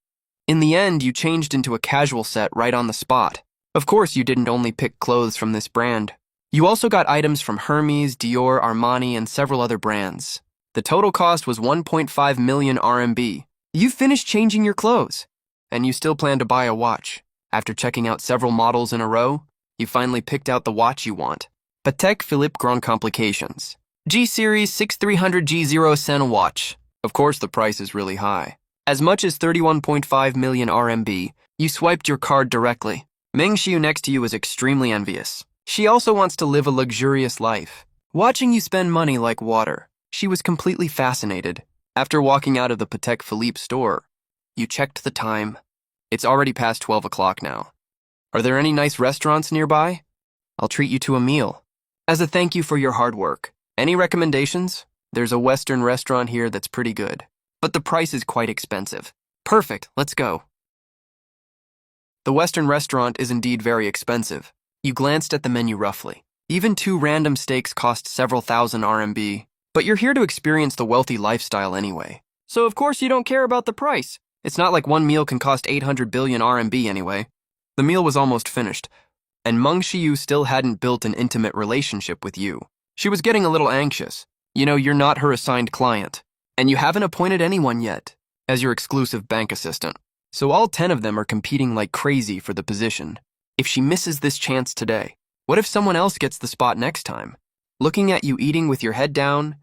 In the end, you changed into a casual set right on the spot. Of course, you didn't only pick clothes from this brand. You also got items from Hermes, Dior, Armani, and several other brands. The total cost was 1.5 million RMB. You finished changing your clothes, and you still plan to buy a watch. After checking out several models in a row, you finally picked out the watch you want. Patek Philippe Grand Complications. G-Series 6300 G0 Sen watch. Of course, the price is really high. As much as 31.5 million RMB, you swiped your card directly. Meng Xiu next to you is extremely envious. She also wants to live a luxurious life. Watching you spend money like water, she was completely fascinated. After walking out of the Patek Philippe store, you checked the time. It's already past 12 o'clock now. Are there any nice restaurants nearby? I'll treat you to a meal. As a thank you for your hard work. Any recommendations? There's a Western restaurant here that's pretty good, but the price is quite expensive. Perfect, let's go. The Western restaurant is indeed very expensive. You glanced at the menu roughly. Even 2 random steaks cost several thousand RMB, but you're here to experience the wealthy lifestyle anyway. So of course you don't care about the price. It's not like one meal can cost 800 billion RMB anyway. The meal was almost finished, and Meng Xiu still hadn't built an intimate relationship with you. She was getting a little anxious. You know, you're not her assigned client, and you haven't appointed anyone yet as your exclusive bank assistant. So all 10 of them are competing like crazy for the position. If she misses this chance today, what if someone else gets the spot next time? Looking at you eating with your head down,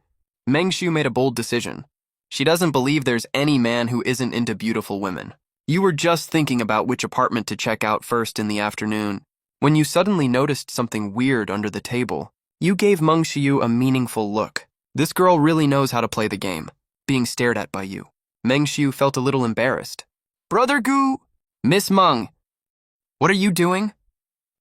Meng Xiu made a bold decision. She doesn't believe there's any man who isn't into beautiful women. You were just thinking about which apartment to check out first in the afternoon, when you suddenly noticed something weird under the table. You gave Meng Xiu a meaningful look. This girl really knows how to play the game, being stared at by you. Meng Xiu felt a little embarrassed. Brother Gu! Miss Meng! What are you doing?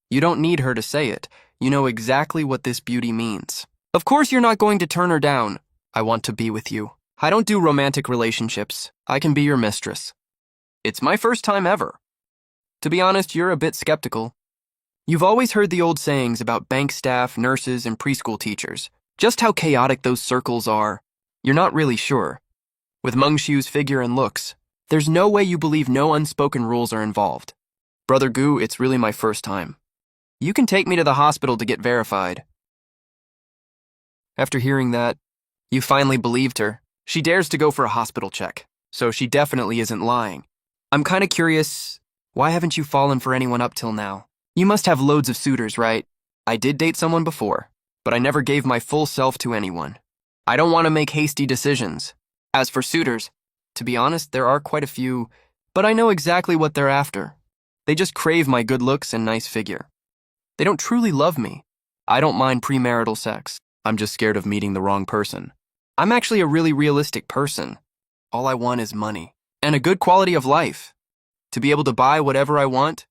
You don't need her to say it. You know exactly what this beauty means. Of course you're not going to turn her down. I want to be with you. I don't do romantic relationships. I can be your mistress. It's my first time ever. To be honest, you're a bit skeptical. You've always heard the old sayings about bank staff, nurses, and preschool teachers. Just how chaotic those circles are. You're not really sure. With Meng Xiu's figure and looks, there's no way you believe no unspoken rules are involved. Brother Gu, it's really my first time. You can take me to the hospital to get verified. After hearing that, you finally believed her. She dares to go for a hospital check, so she definitely isn't lying. I'm kinda curious, why haven't you fallen for anyone up till now? You must have loads of suitors, right? I did date someone before, but I never gave my full self to anyone. I don't want to make hasty decisions. As for suitors, to be honest, there are quite a few, but I know exactly what they're after. They just crave my good looks and nice figure. They don't truly love me. I don't mind premarital sex. I'm just scared of meeting the wrong person. I'm actually a really realistic person. All I want is money and a good quality of life. To be able to buy whatever I want.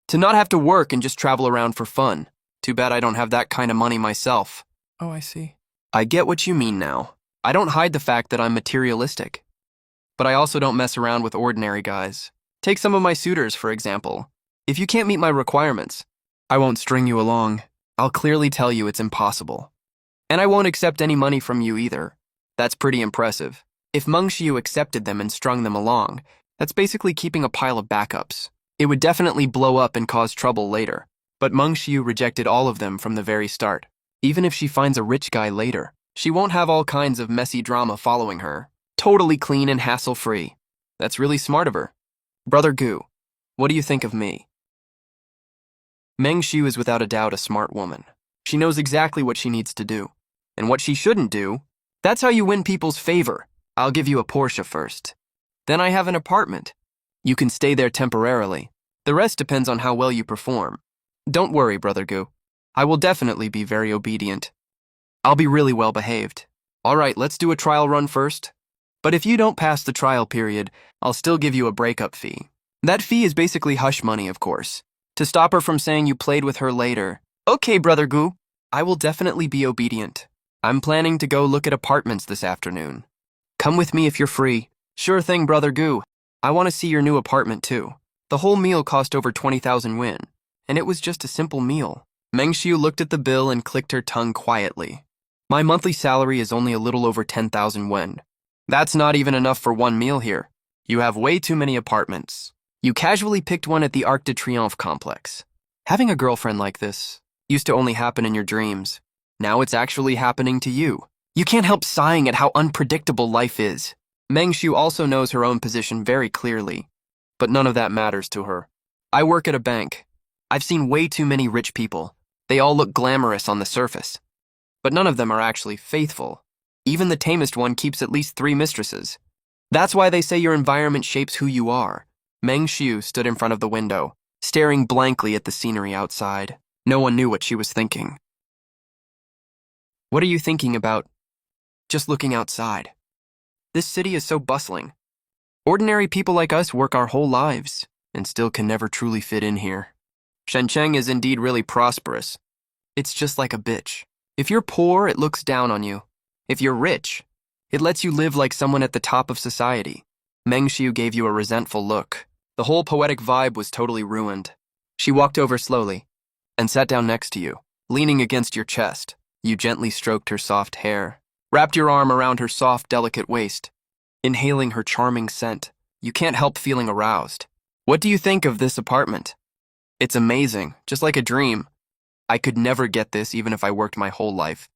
To not have to work and just travel around for fun. Too bad I don't have that kind of money myself. Oh, I see. I get what you mean now. I don't hide the fact that I'm materialistic. But I also don't mess around with ordinary guys. Take some of my suitors, for example. If you can't meet my requirements, I won't string you along. I'll clearly tell you it's impossible. And I won't accept any money from you either. That's pretty impressive. If Meng Xiu accepted them and strung them along, that's basically keeping a pile of backups. It would definitely blow up and cause trouble later. But Meng Xiu rejected all of them from the very start. Even if she finds a rich guy later, she won't have all kinds of messy drama following her. Totally clean and hassle-free. That's really smart of her. Brother Gu, what do you think of me? Meng Xiu is without a doubt a smart woman. She knows exactly what she needs to do. And what she shouldn't do. That's how you win people's favor. I'll give you a Porsche first. Then I have an apartment. You can stay there temporarily. The rest depends on how well you perform. Don't worry, Brother Gu. I will definitely be very obedient. I'll be really well behaved. All right, let's do a trial run first. But if you don't pass the trial period, I'll still give you a breakup fee. That fee is basically hush money, of course, to stop her from saying you played with her later. Okay, Brother Gu. I will definitely be obedient. I'm planning to go look at apartments this afternoon. Come with me if you're free. Sure thing, Brother Gu. I want to see your new apartment, too. The whole meal cost over 20,000 won, and it was just a simple meal. Meng Xiu looked at the bill and clicked her tongue quietly. My monthly salary is only a little over 10,000 won. That's not even enough for one meal here. You have way too many apartments. You casually picked one at the Arc de Triomphe complex. Having a girlfriend like this used to only happen in your dreams. Now it's actually happening to you. You can't help sighing at how unpredictable life is. Meng Xiu also knows her own position very clearly, but none of that matters to her. I work at a bank. I've seen way too many rich people. They all look glamorous on the surface, but none of them are actually faithful. Even the tamest one keeps at least 3 mistresses. That's why they say your environment shapes who you are. Meng Xiu stood in front of the window, staring blankly at the scenery outside. No one knew what she was thinking. What are you thinking about? Just looking outside. This city is so bustling. Ordinary people like us work our whole lives and still can never truly fit in here. Shenzhen is indeed really prosperous. It's just like a bitch. If you're poor, it looks down on you. If you're rich, it lets you live like someone at the top of society. Meng Xiu gave you a resentful look. The whole poetic vibe was totally ruined. She walked over slowly and sat down next to you, leaning against your chest. You gently stroked her soft hair, wrapped your arm around her soft, delicate waist. Inhaling her charming scent, you can't help feeling aroused. What do you think of this apartment? It's amazing, just like a dream. I could never get this even if I worked my whole life.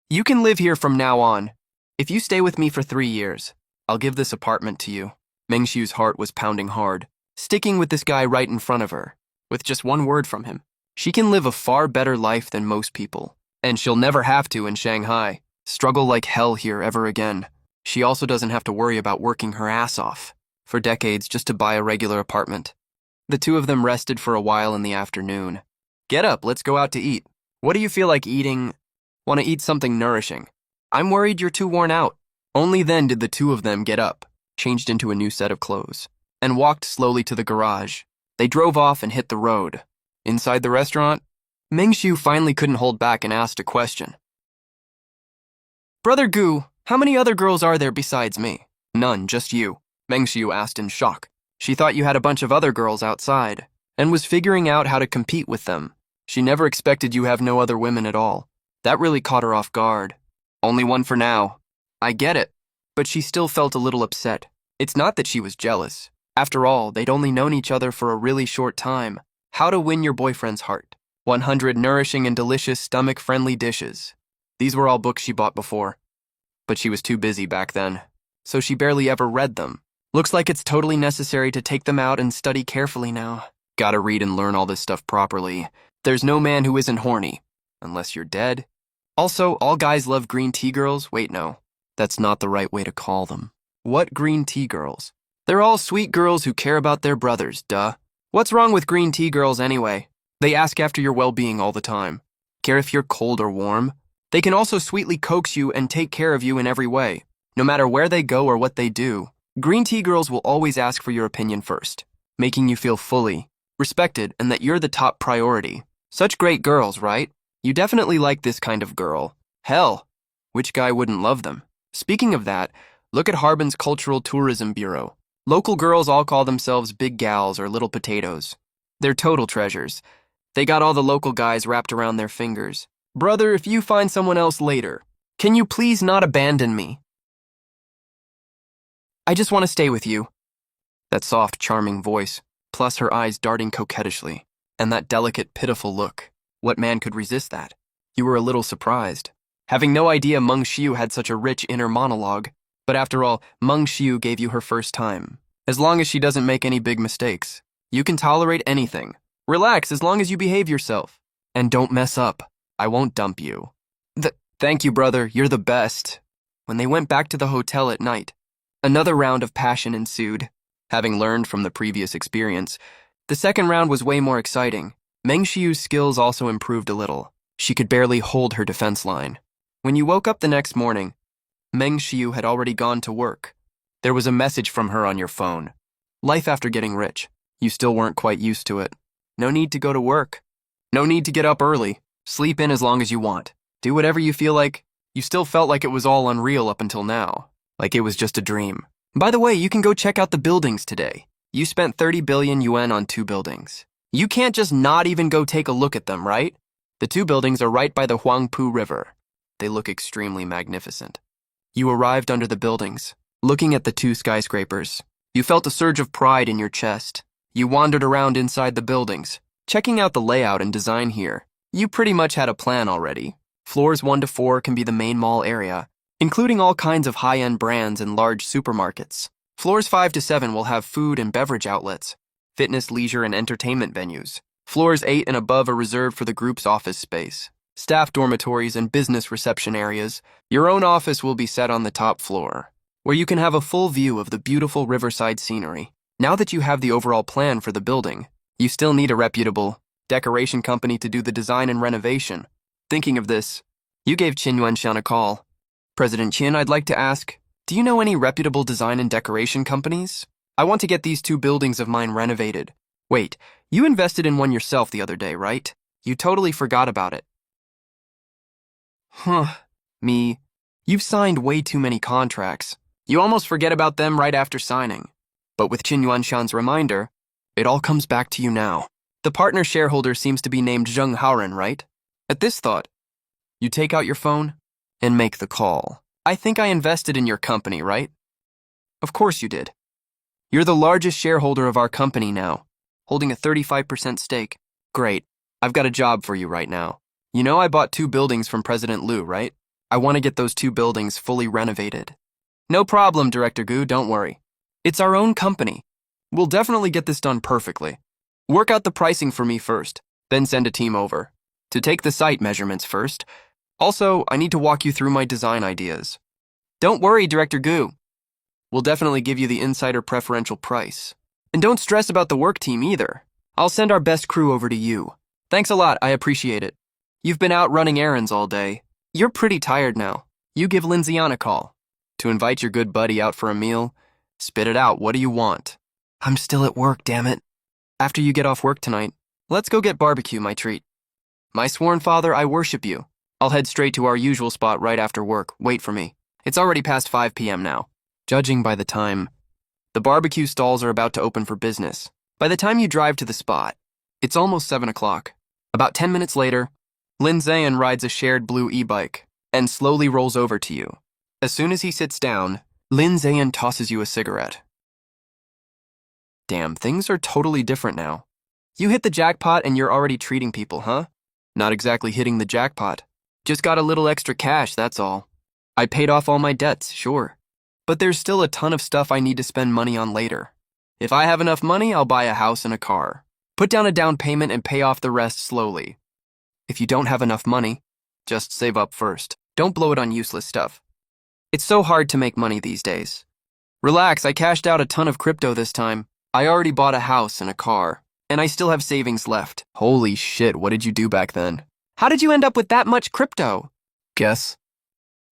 You can live here from now on. If you stay with me for 3 years, I'll give this apartment to you. Meng Xiu's heart was pounding hard, sticking with this guy right in front of her. With just one word from him, she can live a far better life than most people, and she'll never have to in Shanghai. Struggle like hell here ever again. She also doesn't have to worry about working her ass off for decades just to buy a regular apartment. The two of them rested for a while in the afternoon. Get up, let's go out to eat. What do you feel like eating? Want to eat something nourishing? I'm worried you're too worn out. Only then did the two of them get up, changed into a new set of clothes, and walked slowly to the garage. They drove off and hit the road. Inside the restaurant, Meng Xiu finally couldn't hold back and asked a question. Brother Gu, how many other girls are there besides me? None, just you, Meng Xiu asked in shock. She thought you had a bunch of other girls outside, and was figuring out how to compete with them. She never expected you have no other women at all. That really caught her off guard. Only one for now. I get it, but she still felt a little upset. It's not that she was jealous. After all, they'd only known each other for a really short time. How to win your boyfriend's heart. 100 nourishing and delicious stomach-friendly dishes. These were all books she bought before. But she was too busy back then, so she barely ever read them. Looks like it's totally necessary to take them out and study carefully now. Gotta read and learn all this stuff properly. There's no man who isn't horny, unless you're dead. Also, all guys love green tea girls. Wait, no. That's not the right way to call them. What green tea girls? They're all sweet girls who care about their brothers, duh. What's wrong with green tea girls anyway? They ask after your well-being all the time. Care if you're cold or warm? They can also sweetly coax you and take care of you in every way. No matter where they go or what they do, green tea girls will always ask for your opinion first, making you feel fully respected and that you're the top priority. Such great girls, right? You definitely like this kind of girl. Hell, which guy wouldn't love them? Speaking of that, look at Harbin's Cultural Tourism Bureau. Local girls all call themselves big gals or little potatoes. They're total treasures. They got all the local guys wrapped around their fingers. Brother, if you find someone else later, can you please not abandon me? I just want to stay with you. That soft, charming voice, plus her eyes darting coquettishly, and that delicate, pitiful look. What man could resist that? You were a little surprised, having no idea Meng Xiu had such a rich inner monologue. But after all, Meng Xiu gave you her first time. As long as she doesn't make any big mistakes, you can tolerate anything. Relax as long as you behave yourself. And don't mess up. I won't dump you. Thank you, brother. You're the best. When they went back to the hotel at night, another round of passion ensued. Having learned from the previous experience, the second round was way more exciting. Meng Xiu's skills also improved a little. She could barely hold her defense line. When you woke up the next morning, Meng Xiu had already gone to work. There was a message from her on your phone. Life after getting rich. You still weren't quite used to it. No need to go to work. No need to get up early. Sleep in as long as you want. Do whatever you feel like. You still felt like it was all unreal up until now. Like it was just a dream. By the way, you can go check out the buildings today. You spent 30 billion yuan on 2 buildings. You can't just not even go take a look at them, right? The 2 buildings are right by the Huangpu River. They look extremely magnificent. You arrived under the buildings, looking at the 2 skyscrapers. You felt a surge of pride in your chest. You wandered around inside the buildings, checking out the layout and design here. You pretty much had a plan already. Floors 1 to 4 can be the main mall area, including all kinds of high-end brands and large supermarkets. Floors 5 to 7 will have food and beverage outlets, fitness, leisure, and entertainment venues. Floors 8 and above are reserved for the group's office space, staff dormitories, and business reception areas. Your own office will be set on the top floor, where you can have a full view of the beautiful riverside scenery. Now that you have the overall plan for the building, you still need a reputable decoration company to do the design and renovation. Thinking of this, you gave Qin Yuanshan a call. President Qin, I'd like to ask, do you know any reputable design and decoration companies? I want to get these 2 buildings of mine renovated. Wait, you invested in one yourself the other day, right? You totally forgot about it. Me. You've signed way too many contracts. You almost forget about them right after signing. But with Qin Yuanshan's reminder, it all comes back to you now. The partner shareholder seems to be named Zheng Haoren, right? At this thought, you take out your phone and make the call. I think I invested in your company, right? Of course you did. You're the largest shareholder of our company now, holding a 35% stake. Great. I've got a job for you right now. You know I bought 2 buildings from President Liu, right? I want to get those 2 buildings fully renovated. No problem, Director Gu, don't worry. It's our own company. We'll definitely get this done perfectly. Work out the pricing for me first, then send a team over. To take the site measurements first. Also, I need to walk you through my design ideas. Don't worry, Director Gu. We'll definitely give you the insider preferential price. And don't stress about the work team either. I'll send our best crew over to you. Thanks a lot, I appreciate it. You've been out running errands all day. You're pretty tired now. You give Lindsay a call. To invite your good buddy out for a meal, spit it out, what do you want? I'm still at work, damn it. After you get off work tonight, let's go get barbecue, my treat. My sworn father, I worship you. I'll head straight to our usual spot right after work. Wait for me. It's already past 5 p.m. now. Judging by the time, the barbecue stalls are about to open for business. By the time you drive to the spot, it's almost 7 o'clock. About 10 minutes later, Lin Zayan rides a shared blue e-bike and slowly rolls over to you. As soon as he sits down, Lin Zayan tosses you a cigarette. Damn, things are totally different now. You hit the jackpot and you're already treating people, huh? Not exactly hitting the jackpot. Just got a little extra cash, that's all. I paid off all my debts, sure. But there's still a ton of stuff I need to spend money on later. If I have enough money, I'll buy a house and a car. Put down a down payment and pay off the rest slowly. If you don't have enough money, just save up first. Don't blow it on useless stuff. It's so hard to make money these days. Relax, I cashed out a ton of crypto this time. I already bought a house and a car. And I still have savings left. Holy shit, what did you do back then? How did you end up with that much crypto? Guess.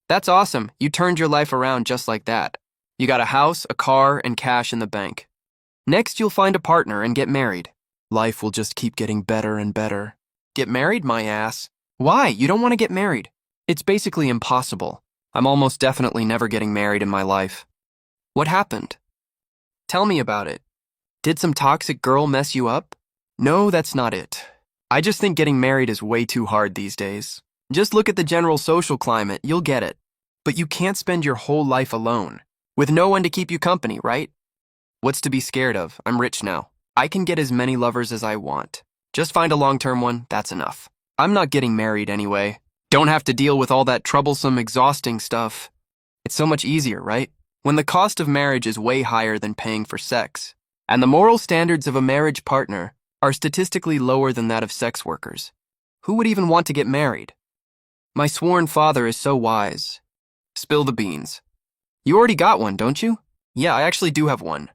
That's awesome. You turned your life around just like that. You got a house, a car, and cash in the bank. Next, you'll find a partner and get married. Life will just keep getting better and better. Get married, my ass? Why? You don't want to get married. It's basically impossible. I'm almost definitely never getting married in my life. What happened? Tell me about it. Did some toxic girl mess you up? No, that's not it. I just think getting married is way too hard these days. Just look at the general social climate, you'll get it. But you can't spend your whole life alone, with no one to keep you company, right? What's to be scared of? I'm rich now. I can get as many lovers as I want. Just find a long-term one, that's enough. I'm not getting married anyway. Don't have to deal with all that troublesome, exhausting stuff. It's so much easier, right? When the cost of marriage is way higher than paying for sex, and the moral standards of a marriage partner are statistically lower than that of sex workers. Who would even want to get married? My sworn father is so wise. Spill the beans. You already got one, don't you? Yeah, I actually do have one.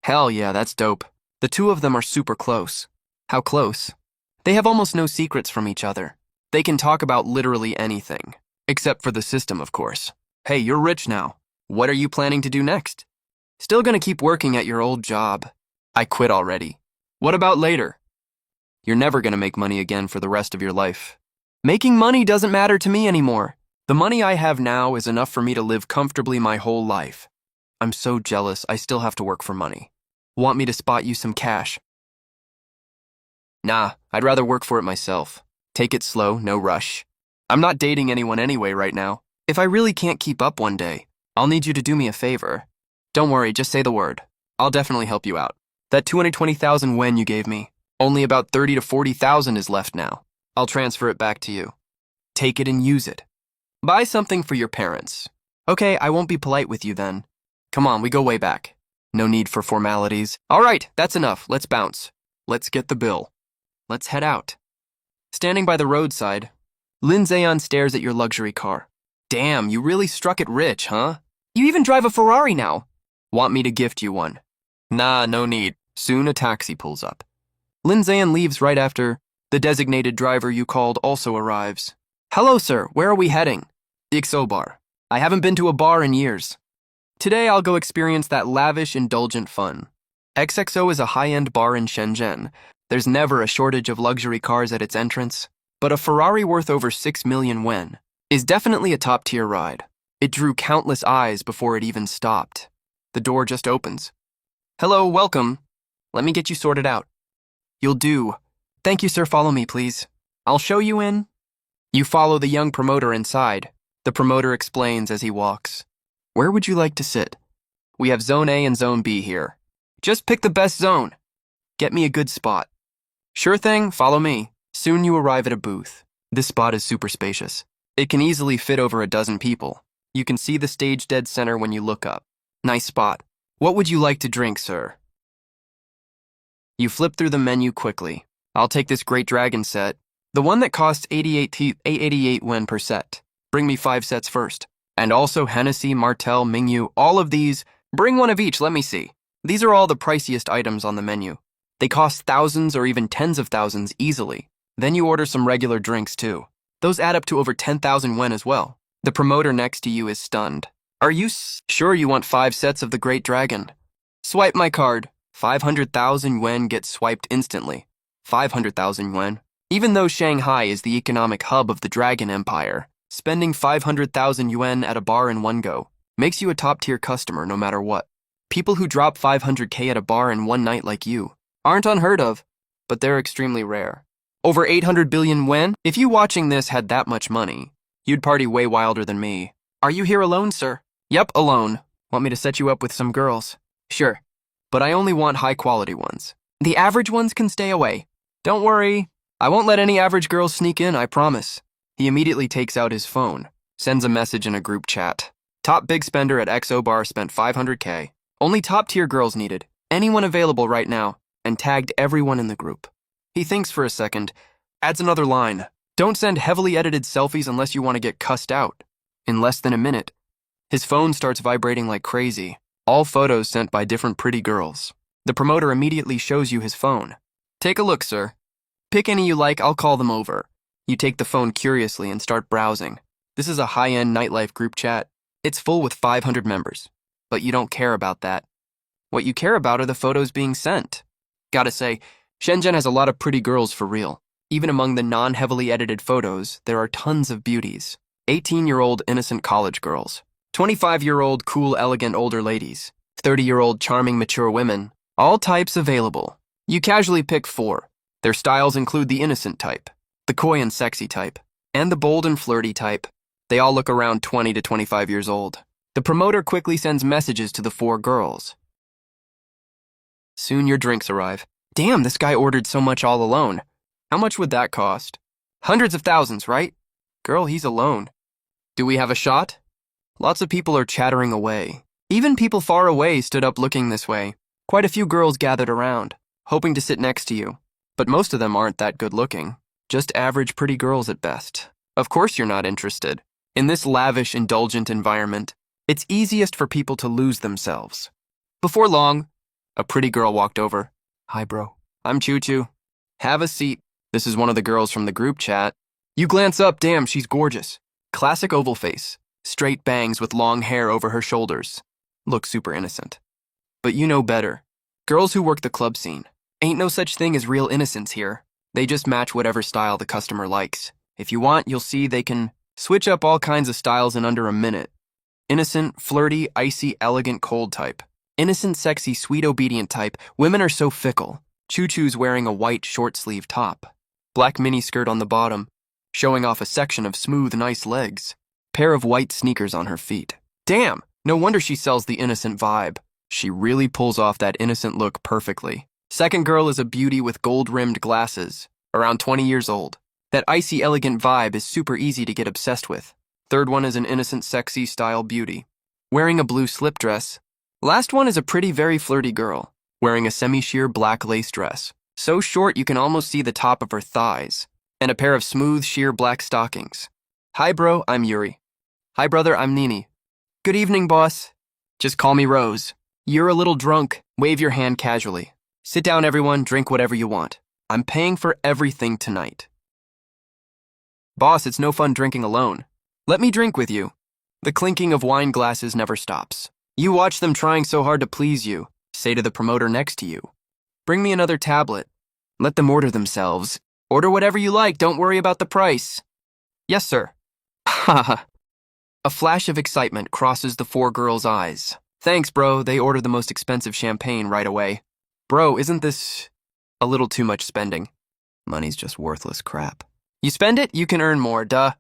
Hell yeah, that's dope. The two of them are super close. How close? They have almost no secrets from each other. They can talk about literally anything. Except for the system, of course. Hey, you're rich now. What are you planning to do next? Still gonna keep working at your old job. I quit already. What about later? You're never gonna make money again for the rest of your life. Making money doesn't matter to me anymore. The money I have now is enough for me to live comfortably my whole life. I'm so jealous I still have to work for money. Want me to spot you some cash? Nah, I'd rather work for it myself. Take it slow, no rush. I'm not dating anyone anyway right now. If I really can't keep up one day, I'll need you to do me a favor. Don't worry, just say the word. I'll definitely help you out. That 220,000 yen you gave me, only about 30 to 40,000 is left now. I'll transfer it back to you. Take it and use it. Buy something for your parents. Okay, I won't be polite with you then. Come on, we go way back. No need for formalities. All right, that's enough. Let's bounce. Let's get the bill. Let's head out. Standing by the roadside, Lin Zayon stares at your luxury car. Damn, you really struck it rich, huh? You even drive a Ferrari now. Want me to gift you one? Nah, no need. Soon a taxi pulls up. Lin Zayon leaves right after the designated driver you called also arrives. Hello, sir. Where are we heading? The XO bar. I haven't been to a bar in years. Today I'll go experience that lavish, indulgent fun. XXO is a high-end bar in Shenzhen. There's never a shortage of luxury cars at its entrance. But a Ferrari worth over 6 million yen is definitely a top-tier ride. It drew countless eyes before it even stopped. The door just opens. Hello, welcome. Let me get you sorted out. You'll do. Thank you, sir. Follow me, please. I'll show you in. You follow the young promoter inside. The promoter explains as he walks. Where would you like to sit? We have Zone A and Zone B here. Just pick the best zone. Get me a good spot. Sure thing, follow me. Soon you arrive at a booth. This spot is super spacious. It can easily fit over a dozen people. You can see the stage dead center when you look up. Nice spot. What would you like to drink, sir? You flip through the menu quickly. I'll take this Great Dragon set. The one that costs 88 yen per set. Bring me 5 sets first. And also Hennessy, Martell, Mingyu, all of these. Bring one of each, let me see. These are all the priciest items on the menu. They cost thousands or even tens of thousands easily. Then you order some regular drinks too. Those add up to over 10,000 yen as well. The promoter next to you is stunned. Are you sure you want 5 sets of the Great Dragon? Swipe my card. 500,000 yen gets swiped instantly. 500,000 yen. Even though Shanghai is the economic hub of the Dragon Empire, spending 500,000 yuan at a bar in one go makes you a top-tier customer no matter what. People who drop 500k at a bar in one night like you aren't unheard of, but they're extremely rare. Over 800 billion yen? If you watching this had that much money, you'd party way wilder than me. Are you here alone, sir? Yep, alone. Want me to set you up with some girls? Sure, but I only want high-quality ones. The average ones can stay away. Don't worry, I won't let any average girls sneak in, I promise. He immediately takes out his phone, sends a message in a group chat. Top big spender at XO bar spent 500k. Only top-tier girls needed. Anyone available right now, and tagged everyone in the group. He thinks for a second, adds another line. Don't send heavily edited selfies unless you want to get cussed out. In less than a minute, his phone starts vibrating like crazy. All photos sent by different pretty girls. The promoter immediately shows you his phone. Take a look, sir. Pick any you like, I'll call them over. You take the phone curiously and start browsing. This is a high-end nightlife group chat. It's full with 500 members. But you don't care about that. What you care about are the photos being sent. Gotta say, Shenzhen has a lot of pretty girls for real. Even among the non-heavily edited photos, there are tons of beauties. 18-year-old innocent college girls. 25-year-old cool, elegant older ladies. 30-year-old charming mature women. All types available. You casually pick 4. Their styles include the innocent type, the coy and sexy type, and the bold and flirty type. They all look around 20 to 25 years old. The promoter quickly sends messages to the 4 girls. Soon your drinks arrive. Damn, this guy ordered so much all alone. How much would that cost? Hundreds of thousands, right? Girl, he's alone. Do we have a shot? Lots of people are chattering away. Even people far away stood up looking this way. Quite a few girls gathered around, hoping to sit next to you. But most of them aren't that good looking. Just average pretty girls at best. Of course you're not interested. In this lavish, indulgent environment, it's easiest for people to lose themselves. Before long, a pretty girl walked over. Hi, bro. I'm Choo Choo. Have a seat. This is one of the girls from the group chat. You glance up, damn, she's gorgeous. Classic oval face, straight bangs with long hair over her shoulders. Looks super innocent. But you know better. Girls who work the club scene. Ain't no such thing as real innocence here. They just match whatever style the customer likes. If you want, you'll see they can switch up all kinds of styles in under a minute. Innocent, flirty, icy, elegant, cold type. Innocent, sexy, sweet, obedient type. Women are so fickle. Choo Choo's wearing a white short-sleeve top. Black mini skirt on the bottom, showing off a section of smooth, nice legs. Pair of white sneakers on her feet. Damn, no wonder she sells the innocent vibe. She really pulls off that innocent look perfectly. Second girl is a beauty with gold-rimmed glasses, around 20 years old. That icy, elegant vibe is super easy to get obsessed with. Third one is an innocent, sexy style beauty, wearing a blue slip dress. Last one is a pretty, very flirty girl, wearing a semi-sheer black lace dress. So short you can almost see the top of her thighs, and a pair of smooth, sheer black stockings. Hi, bro, I'm Yuri. Hi, brother, I'm Nini. Good evening, boss. Just call me Rose. You're a little drunk. Wave your hand casually. Sit down, everyone, drink whatever you want. I'm paying for everything tonight. Boss, it's no fun drinking alone. Let me drink with you. The clinking of wine glasses never stops. You watch them trying so hard to please you. Say to the promoter next to you, bring me another tablet. Let them order themselves. Order whatever you like, don't worry about the price. Yes, sir. Haha. A flash of excitement crosses the four girls' eyes. Thanks, bro, they ordered the most expensive champagne right away. Bro, isn't this a little too much spending? Money's just worthless crap. You spend it, you can earn more, duh.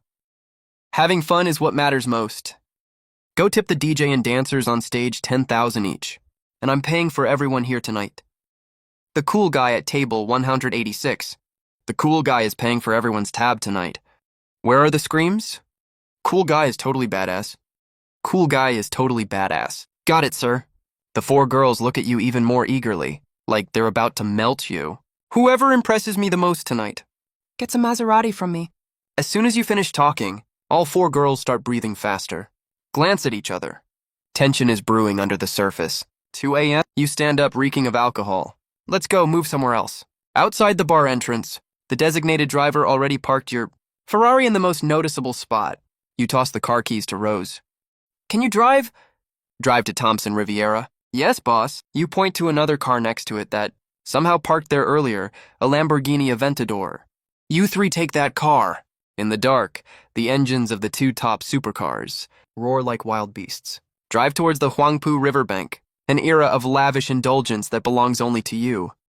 Having fun is what matters most. Go tip the DJ and dancers on stage $10,000 each. And I'm paying for everyone here tonight. The cool guy at table 186. The cool guy is paying for everyone's tab tonight. Where are the screams? Cool guy is totally badass. Cool guy is totally badass. Got it, sir. The four girls look at you even more eagerly, like they're about to melt you. Whoever impresses me the most tonight Get some Maserati from me. As soon as you finish talking, all four girls start breathing faster. Glance at each other. Tension is brewing under the surface. 2 a.m., you stand up reeking of alcohol. Let's go, move somewhere else. Outside the bar entrance, the designated driver already parked your Ferrari in the most noticeable spot. You toss the car keys to Rose. Can you drive? Drive to Thompson Riviera. Yes, boss. You point to another car next to it that somehow parked there earlier, a Lamborghini Aventador. You three take that car. In the dark, the engines of the two top supercars roar like wild beasts. Drive towards the Huangpu riverbank, an era of lavish indulgence that belongs only to you.